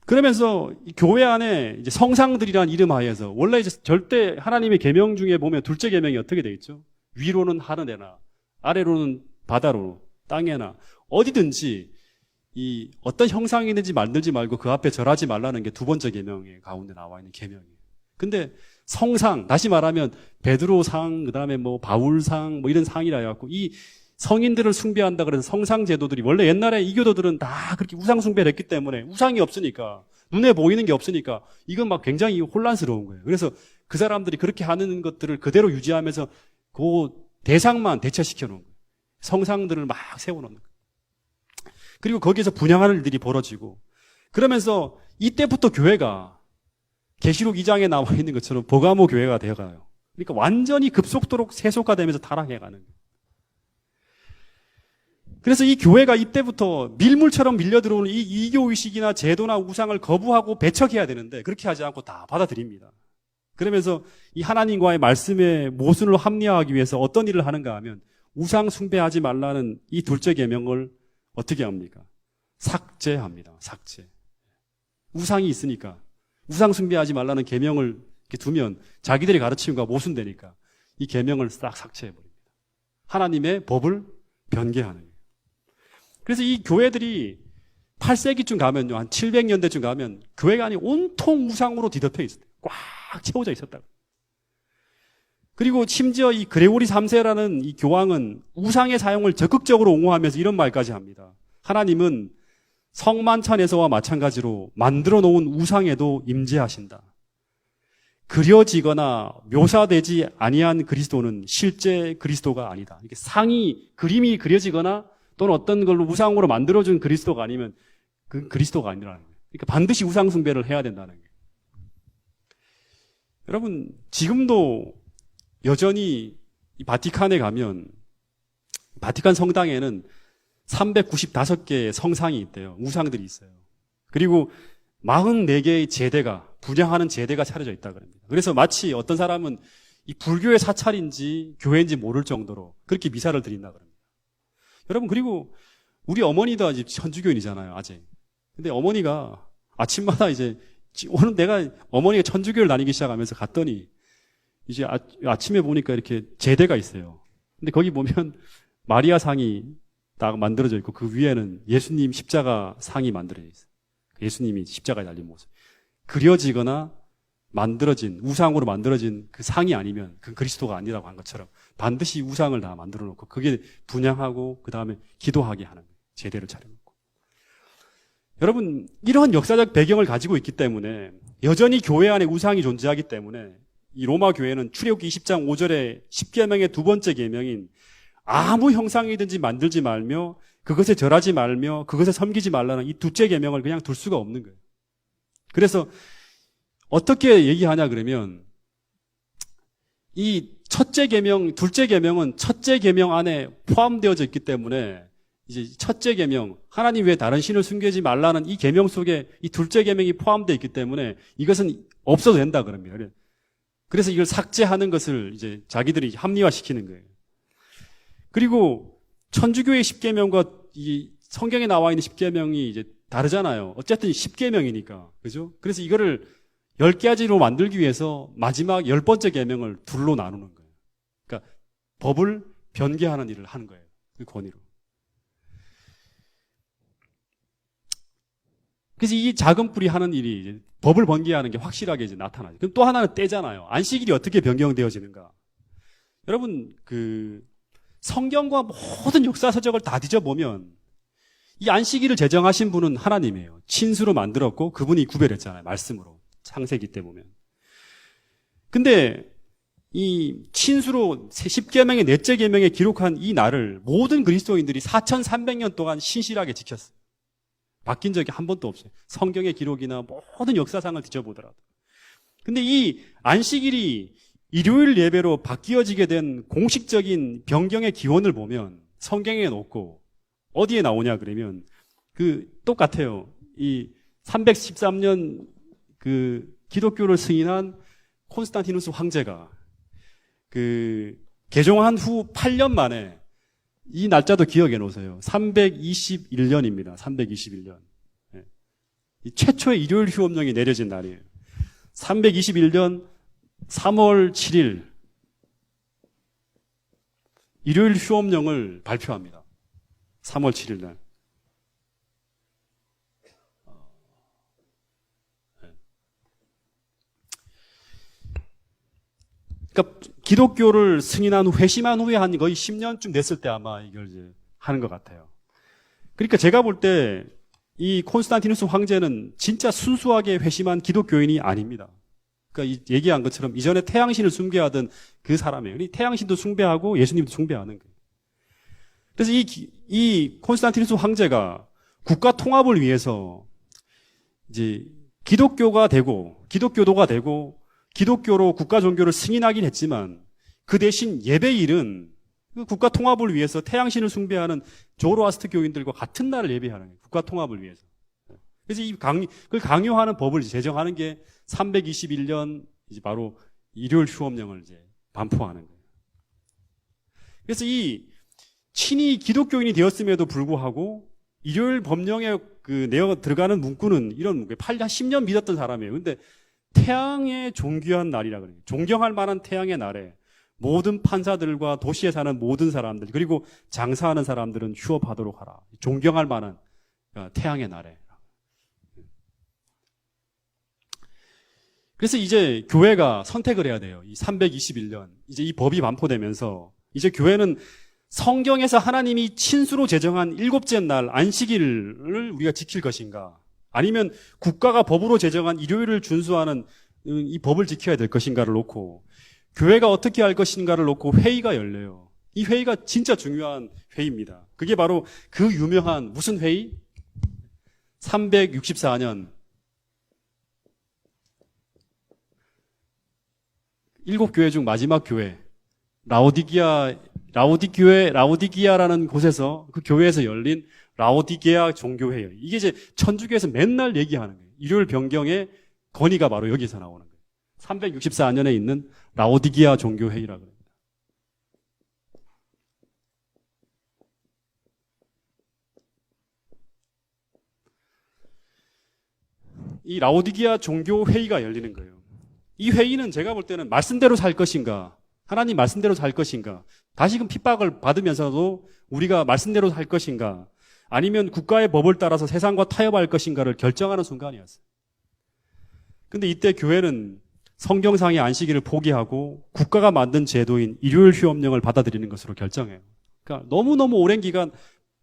그러면서 이 교회 안에 이제 성상들이라는 이름 하에서 원래 이제 절대 하나님의 계명 중에 보면 둘째 계명이 어떻게 돼 있죠? 위로는 하늘에나 아래로는 바다로 땅에나 어디든지 이 어떤 형상이든지 만들지 말고 그 앞에 절하지 말라는 게 두 번째 계명의 가운데 나와 있는 계명이에요. 근데 성상, 다시 말하면 베드로상, 그다음에 뭐 바울상 뭐 이런 상이라 해갖고 이 성인들을 숭배한다 그래서 성상 제도들이, 원래 옛날에 이교도들은 다 그렇게 우상 숭배를 했기 때문에 우상이 없으니까, 눈에 보이는 게 없으니까 이건 막 굉장히 혼란스러운 거예요. 그래서 그 사람들이 그렇게 하는 것들을 그대로 유지하면서 그 대상만 대처시켜 놓은 거예요. 성상들을 막 세워놓는 거예요. 그리고 거기에서 분양하는 일들이 벌어지고, 그러면서 이때부터 교회가 계시록 2장에 나와 있는 것처럼 버가모 교회가 되어가요. 그러니까 완전히 급속도로 세속화되면서 타락해가는 거예요. 그래서 이 교회가 이때부터 밀물처럼 밀려 들어오는 이 이교의식이나 제도나 우상을 거부하고 배척해야 되는데 그렇게 하지 않고 다 받아들입니다. 그러면서 이 하나님과의 말씀의 모순을 합리화하기 위해서 어떤 일을 하는가 하면 우상 숭배하지 말라는 이 둘째 계명을 어떻게 합니까? 삭제합니다. 삭제. 우상이 있으니까 우상 숭배하지 말라는 계명을 이렇게 두면 자기들이 가르치는 거가 모순되니까 이 계명을 싹 삭제해버립니다. 하나님의 법을 변개하는 거예요. 그래서 이 교회들이 8세기쯤 가면요, 한 700년대쯤 가면 교회가 아니 온통 우상으로 뒤덮여 있었대요. 꽉 채워져 있었다고. 그리고 심지어 이 그레고리 3세라는 이 교황은 우상의 사용을 적극적으로 옹호하면서 이런 말까지 합니다. 하나님은 성만찬에서와 마찬가지로 만들어 놓은 우상에도 임재하신다. 그려지거나 묘사되지 아니한 그리스도는 실제 그리스도가 아니다. 이게 상이, 그림이 그려지거나 또는 어떤 걸로 우상으로 만들어준 그리스도가 아니면 그 그리스도가 아니라는 거예요. 그러니까 반드시 우상 숭배를 해야 된다는 거예요. 여러분, 지금도 여전히 이 바티칸에 가면 바티칸 성당에는 395개의 성상이 있대요. 우상들이 있어요. 그리고 44개의 제대가, 분양하는 제대가 차려져 있다 그럽니다. 그래서 마치 어떤 사람은 이 불교의 사찰인지 교회인지 모를 정도로 그렇게 미사를 드린다 그럽니다. 여러분, 그리고 우리 어머니도 아직 천주교인이잖아요, 아직. 근데 어머니가 아침마다 이제, 오늘 내가 어머니가 천주교를 다니기 시작하면서 갔더니 이제 아침에 보니까 이렇게 제대가 있어요. 근데 거기 보면 마리아 상이 딱 만들어져 있고 그 위에는 예수님 십자가 상이 만들어져 있어요. 예수님이 십자가에 달린 모습. 그려지거나 만들어진, 우상으로 만들어진 그 상이 아니면 그 그리스도가 아니라고 한 것처럼 반드시 우상을 다 만들어 놓고 그게 분향하고 그 다음에 기도하게 하는 거예요. 제대를 차려놓고. 여러분, 이러한 역사적 배경을 가지고 있기 때문에 여전히 교회 안에 우상이 존재하기 때문에 이 로마 교회는 출애굽기 20장 5절의 10계명의 두 번째 계명인 아무 형상이든지 만들지 말며 그것에 절하지 말며 그것에 섬기지 말라는 이 둘째 계명을 그냥 둘 수가 없는 거예요. 그래서 어떻게 얘기하냐 그러면 이 첫째 계명, 둘째 계명은 첫째 계명 안에 포함되어져 있기 때문에 이제 첫째 계명, 하나님 외에 다른 신을 숨기지 말라는 이 계명 속에 이 둘째 계명이 포함되어 있기 때문에 이것은 없어도 된다 그럽니다. 그래서 이걸 삭제하는 것을 이제 자기들이 합리화시키는 거예요. 그리고 천주교의 10계명과 이 성경에 나와 있는 10계명이 이제 다르잖아요. 어쨌든 10계명이니까. 그죠? 그래서 이거를 10가지로 만들기 위해서 마지막 10번째 계명을 둘로 나누는 거예요. 그러니까 법을 변개하는 일을 하는 거예요. 그 권위로. 그래서 이 작은 뿔이 하는 일이 이제 법을 변개하는 게 확실하게 이제 나타나죠. 그럼 또 하나는 때잖아요. 안식일이 어떻게 변경되어지는가? 여러분, 성경과 모든 역사서적을 다 뒤져보면 이 안식일을 제정하신 분은 하나님이에요. 친수로 만들었고 그분이 구별했잖아요. 말씀으로. 창세기 때 보면. 근데 이 친수로 10계명의 넷째 계명에 기록한 이 날을 모든 그리스도인들이 4300년 동안 신실하게 지켰어요. 바뀐 적이 한 번도 없어요. 성경의 기록이나 모든 역사상을 뒤져보더라도. 근데 이 안식일이 일요일 예배로 바뀌어지게 된 공식적인 변경의 기원을 보면 성경에 없고 어디에 나오냐 그러면 똑같아요. 이 313년 기독교를 승인한 콘스탄티누스 황제가 개종한 후 8년 만에 이 날짜도 기억해 놓으세요. 321년입니다. 321년. 네. 최초의 일요일 휴업령이 내려진 날이에요. 321년 3월 7일 일요일 휴업령을 발표합니다. 3월 7일 날. 그러니까 기독교를 승인한 후 회심한 후에 한 거의 10년쯤 됐을 때 아마 이걸 이제 하는 것 같아요. 그러니까 제가 볼 때 이 콘스탄티누스 황제는 진짜 순수하게 회심한 기독교인이 아닙니다. 그러니까 얘기한 것처럼 이전에 태양신을 숭배하던 그 사람이에요. 태양신도 숭배하고 예수님도 숭배하는 거예요. 그래서 이 콘스탄티누스 황제가 국가 통합을 위해서 이제 기독교가 되고 기독교도가 되고 기독교로 국가 종교를 승인하긴 했지만 그 대신 예배일은 그 국가 통합을 위해서 태양신을 숭배하는 조로아스트 교인들과 같은 날을 예배하는 거예요. 국가 통합을 위해서. 그래서 그걸 강요하는 법을 제정하는 게 321년 이제 바로 일요일 휴업령을 이제 반포하는 거예요. 그래서 이 친히 기독교인이 되었음에도 불구하고 일요일 법령에 그 내어 들어가는 문구는 이런 문구예요. 10년 믿었던 사람이에요. 근데 태양의 존귀한 날이라 그래요. 존경할 만한 태양의 날에 모든 판사들과 도시에 사는 모든 사람들, 그리고 장사하는 사람들은 휴업하도록 하라. 존경할 만한 태양의 날에. 그래서 이제 교회가 선택을 해야 돼요. 이 321년. 이제 이 법이 반포되면서 이제 교회는 성경에서 하나님이 친수로 제정한 일곱째 날 안식일을 우리가 지킬 것인가? 아니면 국가가 법으로 제정한 일요일을 준수하는 이 법을 지켜야 될 것인가를 놓고 교회가 어떻게 할 것인가를 놓고 회의가 열려요. 이 회의가 진짜 중요한 회의입니다. 그게 바로 그 유명한 무슨 회의? 364년 일곱 교회 중 마지막 교회 라오디기아라는 곳에서 그 교회에서 열린 라오디게아 종교회예요. 이게 이제 천주교에서 맨날 얘기하는 거예요. 일요일 변경의 건의가 바로 여기서 나오는 거예요. 364년에 있는 라오디게아 종교회의라고 합니다. 이 라오디게아 종교회의가 열리는 거예요. 이 회의는 제가 볼 때는 말씀대로 살 것인가, 하나님 말씀대로 살 것인가, 다시금 핍박을 받으면서도 우리가 말씀대로 살 것인가, 아니면 국가의 법을 따라서 세상과 타협할 것인가를 결정하는 순간이었어요. 근데 이때 교회는 성경상의 안식일을 포기하고 국가가 만든 제도인 일요일 휴업령을 받아들이는 것으로 결정해요. 그러니까 너무너무 오랜 기간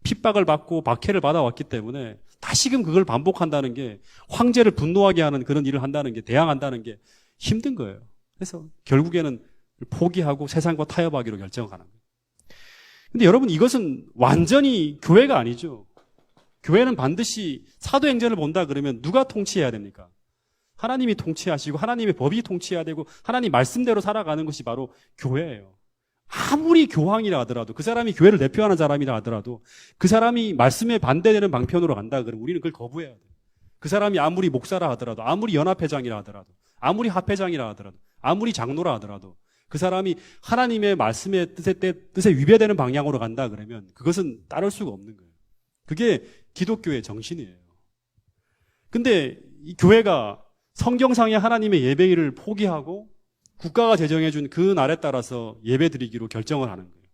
핍박을 받고 박해를 받아왔기 때문에 다시금 그걸 반복한다는 게, 황제를 분노하게 하는 그런 일을 한다는 게, 대항한다는 게 힘든 거예요. 그래서 결국에는 포기하고 세상과 타협하기로 결정하는 거예요. 근데 여러분, 이것은 완전히 교회가 아니죠. 교회는 반드시 사도행전을 본다 그러면 누가 통치해야 됩니까? 하나님이 통치하시고 하나님의 법이 통치해야 되고 하나님 말씀대로 살아가는 것이 바로 교회예요. 아무리 교황이라 하더라도, 그 사람이 교회를 대표하는 사람이라 하더라도 그 사람이 말씀에 반대되는 방편으로 간다 그러면 우리는 그걸 거부해야 돼요. 그 사람이 아무리 목사라 하더라도, 아무리 연합회장이라 하더라도, 아무리 합회장이라 하더라도, 아무리 장로라 하더라도 그 사람이 하나님의 말씀의 뜻에 위배되는 방향으로 간다 그러면 그것은 따를 수가 없는 거예요. 그게 기독교의 정신이에요. 근데 이 교회가 성경상의 하나님의 예배일을 포기하고 국가가 제정해준 그 날에 따라서 예배 드리기로 결정을 하는 거예요.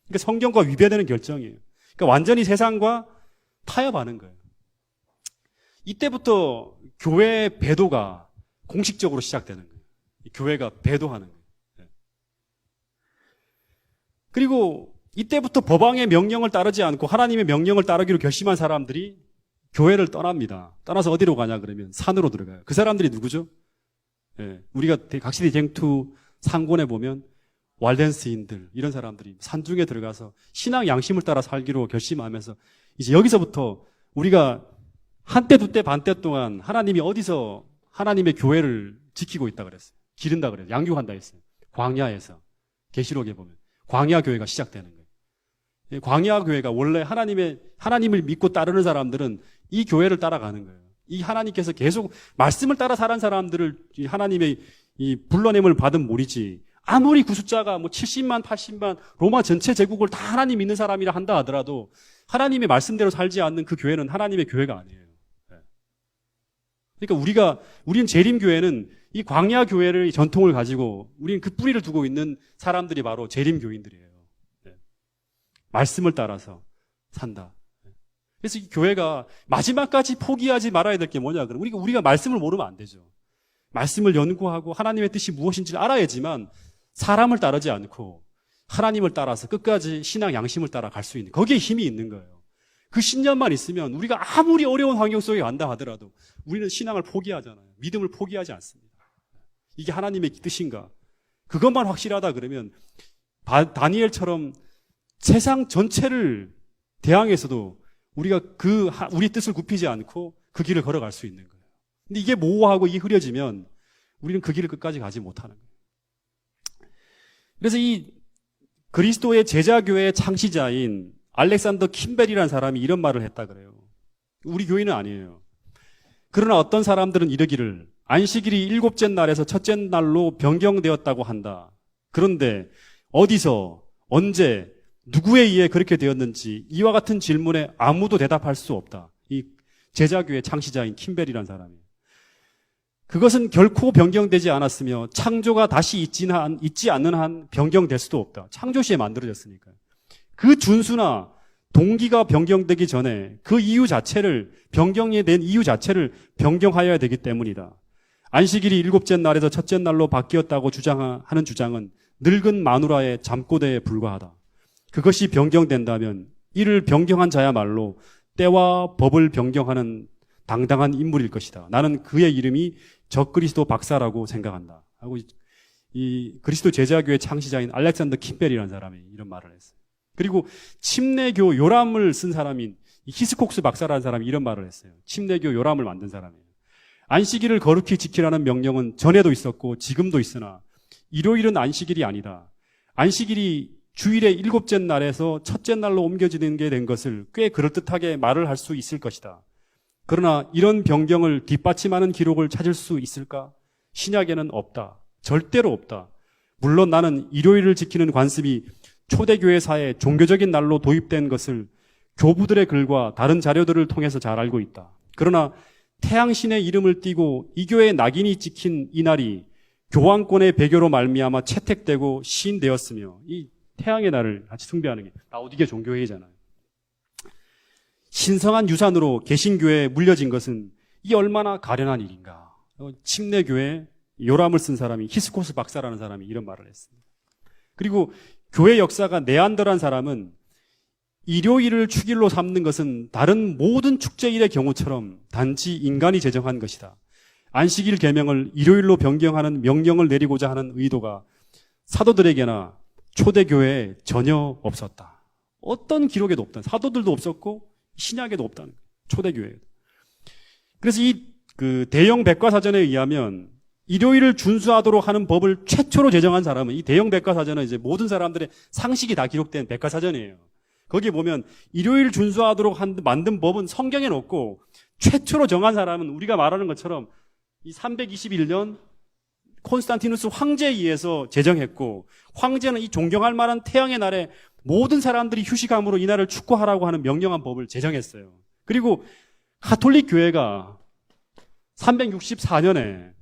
그러니까 성경과 위배되는 결정이에요. 그러니까 완전히 세상과 타협하는 거예요. 이때부터 교회의 배도가 공식적으로 시작되는 거예요. 교회가 배도하는 거예요. 그리고 이때부터 법왕의 명령을 따르지 않고 하나님의 명령을 따르기로 결심한 사람들이 교회를 떠납니다. 떠나서 어디로 가냐 그러면 산으로 들어가요. 그 사람들이 누구죠? 우리가 각시대 쟁투 상권에 보면 왈덴스인들, 이런 사람들이 산중에 들어가서 신앙 양심을 따라 살기로 결심하면서 이제 여기서부터 우리가 한때 두때 반때 동안 하나님이 어디서 하나님의 교회를 지키고 있다 그랬어요. 기른다 그랬어요. 양육한다 했어요. 광야에서. 계시록에 보면 광야 교회가 시작되는 거예요. 광야 교회가 원래 하나님을 믿고 따르는 사람들은 이 교회를 따라가는 거예요. 이 하나님께서 계속 말씀을 따라 살아온 사람들을 하나님의 이 불러냄을 받은 무리지, 아무리 그 숫자가 뭐 70만, 80만, 로마 전체 제국을 다 하나님 믿는 사람이라 한다 하더라도 하나님의 말씀대로 살지 않는 그 교회는 하나님의 교회가 아니에요. 그러니까 우리는 재림교회는 이 광야 교회의 전통을 가지고 우리는 그 뿌리를 두고 있는 사람들이 바로 재림교인들이에요. 말씀을 따라서 산다. 그래서 이 교회가 마지막까지 포기하지 말아야 될 게 뭐냐 그러면 우리가 말씀을 모르면 안 되죠. 말씀을 연구하고 하나님의 뜻이 무엇인지를 알아야지만 사람을 따르지 않고 하나님을 따라서 끝까지 신앙 양심을 따라 갈 수 있는, 거기에 힘이 있는 거예요. 그 신념만 있으면 우리가 아무리 어려운 환경 속에 간다 하더라도 우리는 신앙을 포기하잖아요. 믿음을 포기하지 않습니다. 이게 하나님의 뜻인가? 그것만 확실하다 그러면 다니엘처럼 세상 전체를 대항해서도 우리가 우리 뜻을 굽히지 않고 그 길을 걸어갈 수 있는 거예요. 근데 이게 모호하고 이게 흐려지면 우리는 그 길을 끝까지 가지 못하는 거예요. 그래서 이 그리스도의 제자교회의 창시자인 알렉산더 킴벨이라는 사람이 이런 말을 했다 그래요. 우리 교회는 아니에요. 그러나 어떤 사람들은 이르기를 안식일이 일곱째 날에서 첫째 날로 변경되었다고 한다. 그런데 어디서, 언제, 누구에 의해 그렇게 되었는지 이와 같은 질문에 아무도 대답할 수 없다. 이 제자교회 창시자인 킴벨이라는 사람이에요. 그것은 결코 변경되지 않았으며 창조가 다시 있지 않는 한 변경될 수도 없다. 창조 시에 만들어졌으니까요. 그 준수나 동기가 변경되기 전에 그 이유 자체를, 변경이 된 이유 자체를 변경하여야 되기 때문이다. 안식일이 일곱째 날에서 첫째 날로 바뀌었다고 하는 주장은 늙은 마누라의 잠꼬대에 불과하다. 그것이 변경된다면 이를 변경한 자야말로 때와 법을 변경하는 당당한 인물일 것이다. 나는 그의 이름이 적그리스도 박사라고 생각한다. 하고 이 그리스도 제자교회 창시자인 알렉산더 킴벨이라는 사람이 이런 말을 했어요. 그리고 침례교 요람을 쓴 사람인 히스콕스 박사라는 사람이 이런 말을 했어요. 침례교 요람을 만든 사람이에요. 안식일을 거룩히 지키라는 명령은 전에도 있었고 지금도 있으나 일요일은 안식일이 아니다. 안식일이 주일의 일곱째 날에서 첫째 날로 옮겨지는 게 된 것을 꽤 그럴듯하게 말을 할 수 있을 것이다. 그러나 이런 변경을 뒷받침하는 기록을 찾을 수 있을까? 신약에는 없다. 절대로 없다. 물론 나는 일요일을 지키는 관습이 초대교회사에 종교적인 날로 도입된 것을 교부들의 글과 다른 자료들을 통해서 잘 알고 있다. 그러나 태양신의 이름을 띠고 이 교회의 낙인이 찍힌 이 날이 교황권의 배교로 말미암아 채택되고 시인되었으며 이 태양의 날을 같이 숭배하는 게 라오디게 종교회의잖아요. 신성한 유산으로 개신교회에 물려진 것은 이 얼마나 가련한 일인가. 침례교회 요람을 쓴 사람이 히스코스 박사라는 사람이 이런 말을 했습니다. 그리고 교회 역사가 내한더란 사람은 일요일을 축일로 삼는 것은 다른 모든 축제일의 경우처럼 단지 인간이 제정한 것이다. 안식일 계명을 일요일로 변경하는 명령을 내리고자 하는 의도가 사도들에게나 초대교회에 전혀 없었다. 어떤 기록에도 없다. 사도들도 없었고 신약에도 없다는 거예요. 초대교회에도. 그래서 이 대영 백과사전에 의하면 일요일을 준수하도록 하는 법을 최초로 제정한 사람은 이 대영 백과사전은 이제 모든 사람들의 상식이 다 기록된 백과사전이에요. 거기에 보면 일요일 준수하도록 만든 법은 성경에는 없고 최초로 정한 사람은 우리가 말하는 것처럼 이 321년 콘스탄티누스 황제에 의해서 제정했고 황제는 이 존경할 만한 태양의 날에 모든 사람들이 휴식함으로 이 날을 축구하라고 하는 명령한 법을 제정했어요. 그리고 가톨릭 교회가 364년에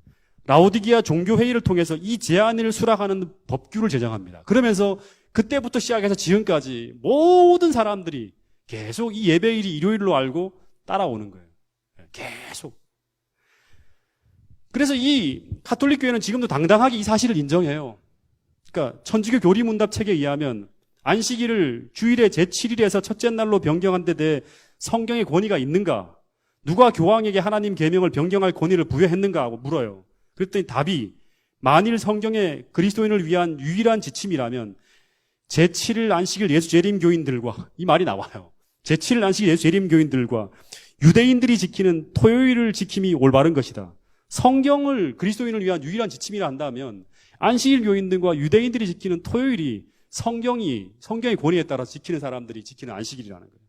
라오디기아 종교회의를 통해서 이 제안을 수락하는 법규를 제정합니다. 그러면서 그때부터 시작해서 지금까지 모든 사람들이 계속 이 예배일이 일요일로 알고 따라오는 거예요. 계속. 그래서 이 가톨릭 교회는 지금도 당당하게 이 사실을 인정해요. 그러니까 천주교 교리문답 책에 의하면 안식일을 주일의 제7일에서 첫째 날로 변경한 데 대해 성경의 권위가 있는가? 누가 교황에게 하나님 계명을 변경할 권위를 부여했는가 하고 물어요. 그랬더니 답이 만일 성경에 그리스도인을 위한 유일한 지침이라면 제7일 안식일 예수 재림 교인들과 이 말이 나와요. 제7일 안식일 예수 재림 교인들과 유대인들이 지키는 토요일을 지킴이 올바른 것이다. 성경을 그리스도인을 위한 유일한 지침이라 한다면 안식일 교인들과 유대인들이 지키는 토요일이 성경의 권위에 따라 지키는 사람들이 지키는 안식일이라는 거예요.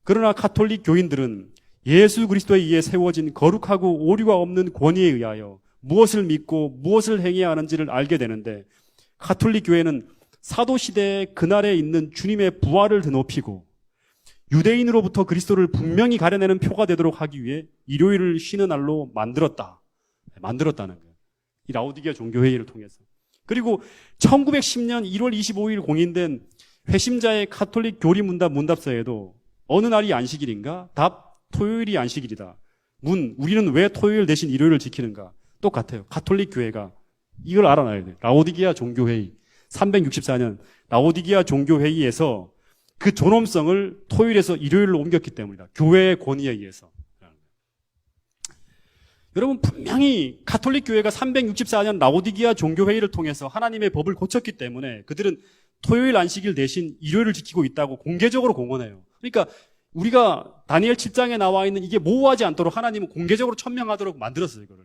그러나 가톨릭 교인들은 예수 그리스도에 의해 세워진 거룩하고 오류가 없는 권위에 의하여 무엇을 믿고 무엇을 행해야 하는지를 알게 되는데 가톨릭 교회는 사도시대의 그날에 있는 주님의 부활을 드높이고 유대인으로부터 그리스도를 분명히 가려내는 표가 되도록 하기 위해 일요일을 쉬는 날로 만들었다는 거예요. 이 라오디게아 종교회의를 통해서. 그리고 1910년 1월 25일 공인된 회심자의 가톨릭 교리문답 문답서에도 어느 날이 안식일인가? 답, 토요일이 안식일이다. 우리는 왜 토요일 대신 일요일을 지키는가? 똑같아요. 가톨릭 교회가 이걸 알아놔야 돼요. 라오디게아 종교회의 364년 라오디게아 종교회의에서 그 존엄성을 토요일에서 일요일로 옮겼기 때문이다. 교회의 권위에 의해서. 여러분 분명히 가톨릭 교회가 364년 라오디게아 종교회의를 통해서 하나님의 법을 고쳤기 때문에 그들은 토요일 안식일 대신 일요일을 지키고 있다고 공개적으로 공언해요. 그러니까 우리가 다니엘 7장에 나와 있는 이게 모호하지 않도록 하나님은 공개적으로 천명하도록 만들었어요. 이거를.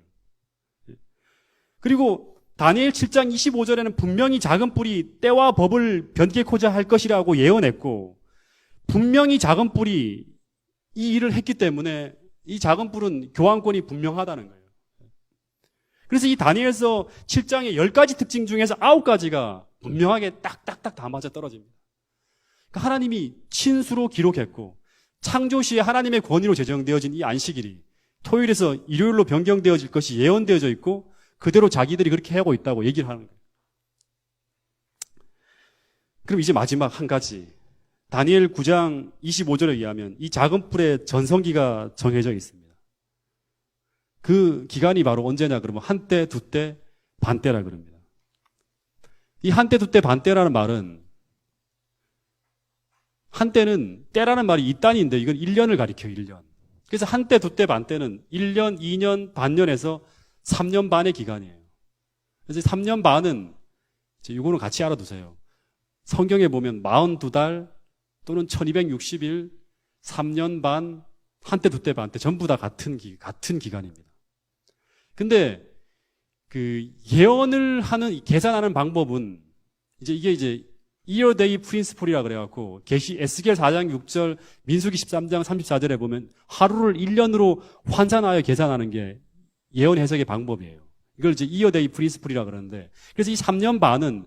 그리고 다니엘 7장 25절에는 분명히 작은 뿔이 때와 법을 변개코자 할 것이라고 예언했고 분명히 작은 뿔이 이 일을 했기 때문에 이 작은 뿔은 교황권이 분명하다는 거예요. 그래서 이 다니엘서 7장의 10가지 특징 중에서 9가지가 분명하게 딱딱딱 다 맞아 떨어집니다. 그러니까 하나님이 친수로 기록했고 창조시에 하나님의 권위로 제정되어진 이 안식일이 토요일에서 일요일로 변경되어질 것이 예언되어져 있고 그대로 자기들이 그렇게 하고 있다고 얘기를 하는 거예요. 그럼 이제 마지막 한 가지. 다니엘 9장 25절에 의하면 이 작은 뿔의 전성기가 정해져 있습니다. 그 기간이 바로 언제냐 그러면 한때, 두때, 반때라 그럽니다. 이 한때, 두때, 반때라는 말은 한때는 때라는 말이 이단인데 이건 1년을 가리켜요. 1년. 그래서 한때, 두때, 반때는 1년, 2년, 반년에서 3년 반의 기간이에요. 그래서 3년 반은 이거는 같이 알아두세요. 성경에 보면 42달 또는 1260일, 3년 반, 한때, 두때, 반때 전부 다 같은 기간입니다. 근데 그 예언을 하는 계산하는 방법은 이게 이어 데이 프린스플이라 그래갖고 에스겔 4장 6절, 민수기 13장 34절에 보면 하루를 1년으로 환산하여 계산하는 게 예언 해석의 방법이에요. 이걸 이제 이어 데이 프린스플이라 그러는데 그래서 이 3년 반은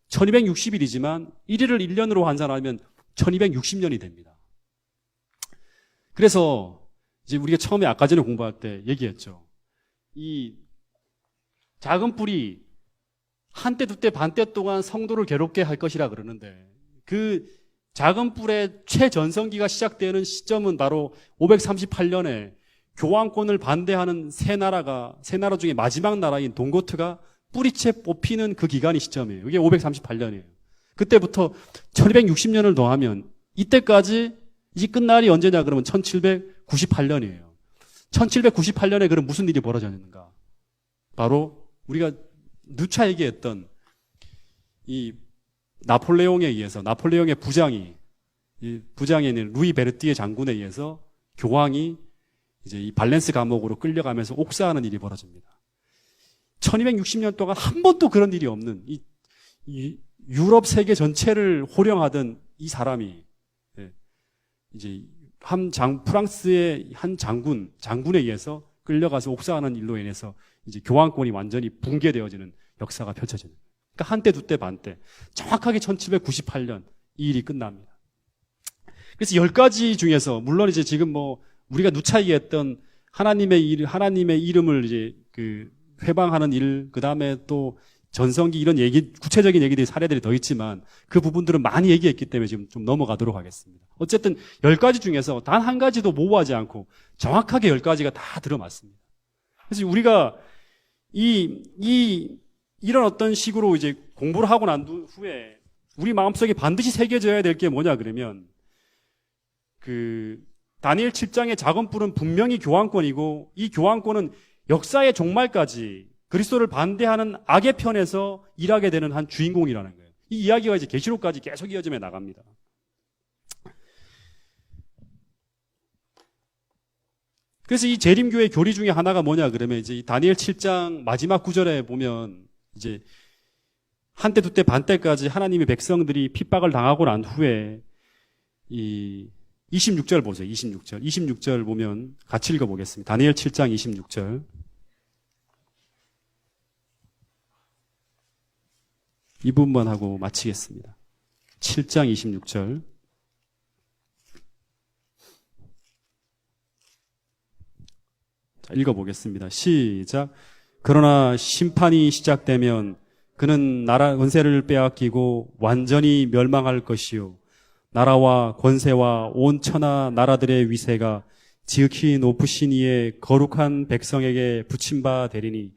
1260일이지만 1일을 1년으로 환산하면 1260년이 됩니다. 그래서 이제 우리가 처음에 아까 전에 공부할 때 얘기했죠. 이 작은 뿔이 한때, 두때, 반때 동안 성도를 괴롭게 할 것이라 그러는데 그 작은 뿔의 최전성기가 시작되는 시점은 바로 538년에 교황권을 반대하는 세 나라 중에 마지막 나라인 동고트가 뿌리채 뽑히는 그 기간이 시점이에요. 이게 538년이에요. 그때부터 1260년을 더하면 이때까지 이 끝날이 언제냐 그러면 1798년이에요. 1798년에 그럼 무슨 일이 벌어졌는가? 바로 우리가 누차 얘기했던 이 나폴레옹의 부장이 있는 루이 베르티에 장군에 의해서 교황이 이제 이 발렌스 감옥으로 끌려가면서 옥사하는 일이 벌어집니다. 1260년 동안 한 번도 그런 일이 없는 이 유럽 세계 전체를 호령하던 이 사람이 이제 프랑스의 한 장군에 의해서 끌려가서 옥사하는 일로 인해서 이제 교황권이 완전히 붕괴되어지는 역사가 펼쳐지는 거예요. 그러니까 한때, 두때, 반때. 정확하게 1798년 이 일이 끝납니다. 그래서 10가지 중에서 물론 이제 지금 뭐 우리가 누차 얘기했던 하나님의 이름을 이제 회방하는 일, 그다음에 또 전성기 이런 구체적인 얘기들이 사례들이 더 있지만 그 부분들은 많이 얘기했기 때문에 지금 좀 넘어가도록 하겠습니다. 어쨌든 10가지 중에서 단 한 가지도 모호하지 않고 정확하게 10가지가 다 들어맞습니다. 그래서 우리가 이런 어떤 식으로 이제 공부를 하고 난 후에 우리 마음속에 반드시 새겨져야 될 게 뭐냐 그러면 다니엘 7장의 작은 뿔은 분명히 교황권이고 이 교황권은 역사의 종말까지 그리스도를 반대하는 악의 편에서 일하게 되는 한 주인공이라는 거예요. 이 이야기가 이제 계시록까지 계속 이어지며 나갑니다. 그래서 이 재림교의 교리 중에 하나가 뭐냐 그러면 이제 이 다니엘 7장 마지막 구절에 보면 이제 한때, 두때, 반때까지 하나님의 백성들이 핍박을 당하고 난 후에 이 26절 보세요. 26절 보면 같이 읽어보겠습니다. 다니엘 7장 26절. 이 부분만 하고 마치겠습니다. 7장 26절. 자, 읽어보겠습니다. 시작. 그러나 심판이 시작되면 그는 나라 권세를 빼앗기고 완전히 멸망할 것이요. 나라와 권세와 온 천하 나라들의 위세가 지극히 높으신 이의 거룩한 백성에게 붙임 바 되리니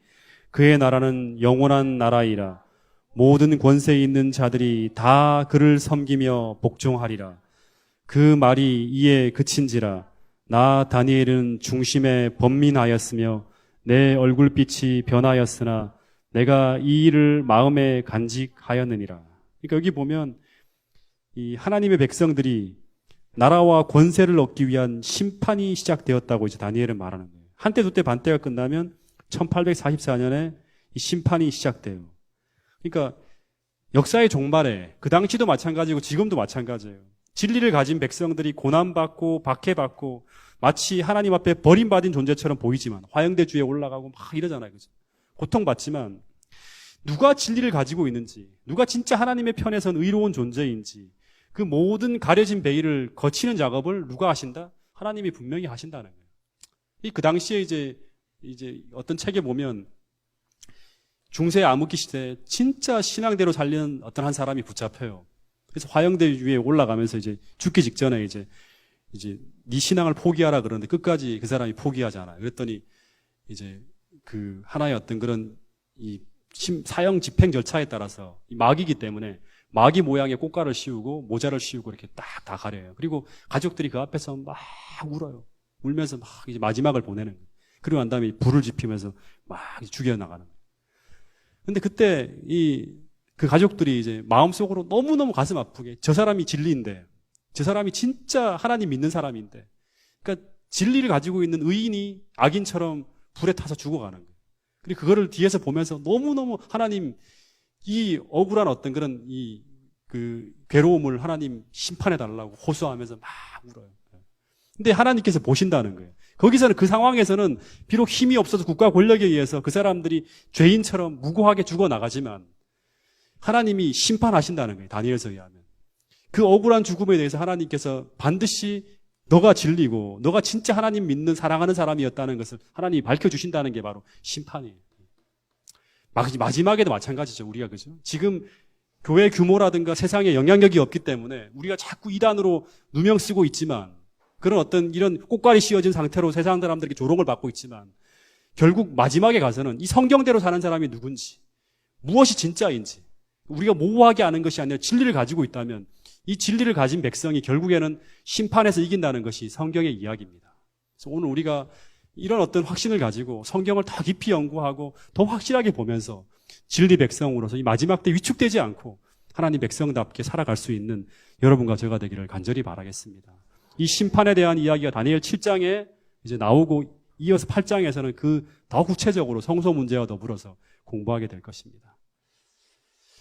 그의 나라는 영원한 나라이라. 모든 권세에 있는 자들이 다 그를 섬기며 복종하리라. 그 말이 이에 그친지라. 나 다니엘은 중심에 번민하였으며 내 얼굴빛이 변하였으나 내가 이 일을 마음에 간직하였느니라. 그러니까 여기 보면 이 하나님의 백성들이 나라와 권세를 얻기 위한 심판이 시작되었다고 이제 다니엘은 말하는 거예요. 한때, 두때, 반때가 끝나면 1844년에 이 심판이 시작돼요. 그러니까 역사의 종말에 그 당시도 마찬가지고 지금도 마찬가지예요. 진리를 가진 백성들이 고난받고 박해받고 마치 하나님 앞에 버림받은 존재처럼 보이지만 화영대주에 올라가고 막 이러잖아요. 그죠? 고통받지만 누가 진리를 가지고 있는지, 누가 진짜 하나님의 편에선 의로운 존재인지, 그 모든 가려진 베일을 거치는 작업을 누가 하신다? 하나님이 분명히 하신다는 거예요. 그 당시에 이제 어떤 책에 보면 중세 암흑기 시대에 진짜 신앙대로 살리는 어떤 한 사람이 붙잡혀요. 그래서 화영대 위에 올라가면서 이제 죽기 직전에 이제 네 신앙을 포기하라 그러는데 끝까지 그 사람이 포기하잖아요. 그랬더니 이제 그 하나의 어떤 그런 이 사형 집행 절차에 따라서 마귀이기 때문에 마귀 모양의 꽃가를 씌우고 모자를 씌우고 이렇게 딱 다 가려요. 그리고 가족들이 그 앞에서 막 울어요. 울면서 막 이제 마지막을 보내는 거예요. 그리고 난 다음에 불을 지피면서 막 죽여나가는 거예요. 근데 그때 그 가족들이 이제 마음속으로 너무너무 가슴 아프게 저 사람이 진리인데 저 사람이 진짜 하나님 믿는 사람인데 그러니까 진리를 가지고 있는 의인이 악인처럼 불에 타서 죽어가는 거예요. 그리고 그거를 뒤에서 보면서 너무너무 하나님 이 억울한 어떤 그런 그 괴로움을 하나님 심판해달라고 호소하면서 막 울어요. 근데 하나님께서 보신다는 거예요. 거기서는 그 상황에서는 비록 힘이 없어서 국가 권력에 의해서 그 사람들이 죄인처럼 무고하게 죽어나가지만 하나님이 심판하신다는 거예요. 다니엘서에 의하면. 그 억울한 죽음에 대해서 하나님께서 반드시 너가 진리고 너가 진짜 하나님 믿는 사랑하는 사람이었다는 것을 하나님이 밝혀주신다는 게 바로 심판이에요. 마지막에도 마찬가지죠. 우리가 그죠? 지금 교회 규모라든가 세상에 영향력이 없기 때문에 우리가 자꾸 이단으로 누명 쓰고 있지만 그런 어떤 이런 꽃갈이 씌워진 상태로 세상 사람들에게 조롱을 받고 있지만 결국 마지막에 가서는 이 성경대로 사는 사람이 누군지 무엇이 진짜인지 우리가 모호하게 아는 것이 아니라 진리를 가지고 있다면 이 진리를 가진 백성이 결국에는 심판에서 이긴다는 것이 성경의 이야기입니다. 그래서 오늘 우리가 이런 어떤 확신을 가지고 성경을 더 깊이 연구하고 더 확실하게 보면서 진리 백성으로서 이 마지막 때 위축되지 않고 하나님 백성답게 살아갈 수 있는 여러분과 제가 되기를 간절히 바라겠습니다. 이 심판에 대한 이야기가 다니엘 7장에 이제 나오고 이어서 8장에서는 그 더 구체적으로 성소 문제와 더불어서 공부하게 될 것입니다.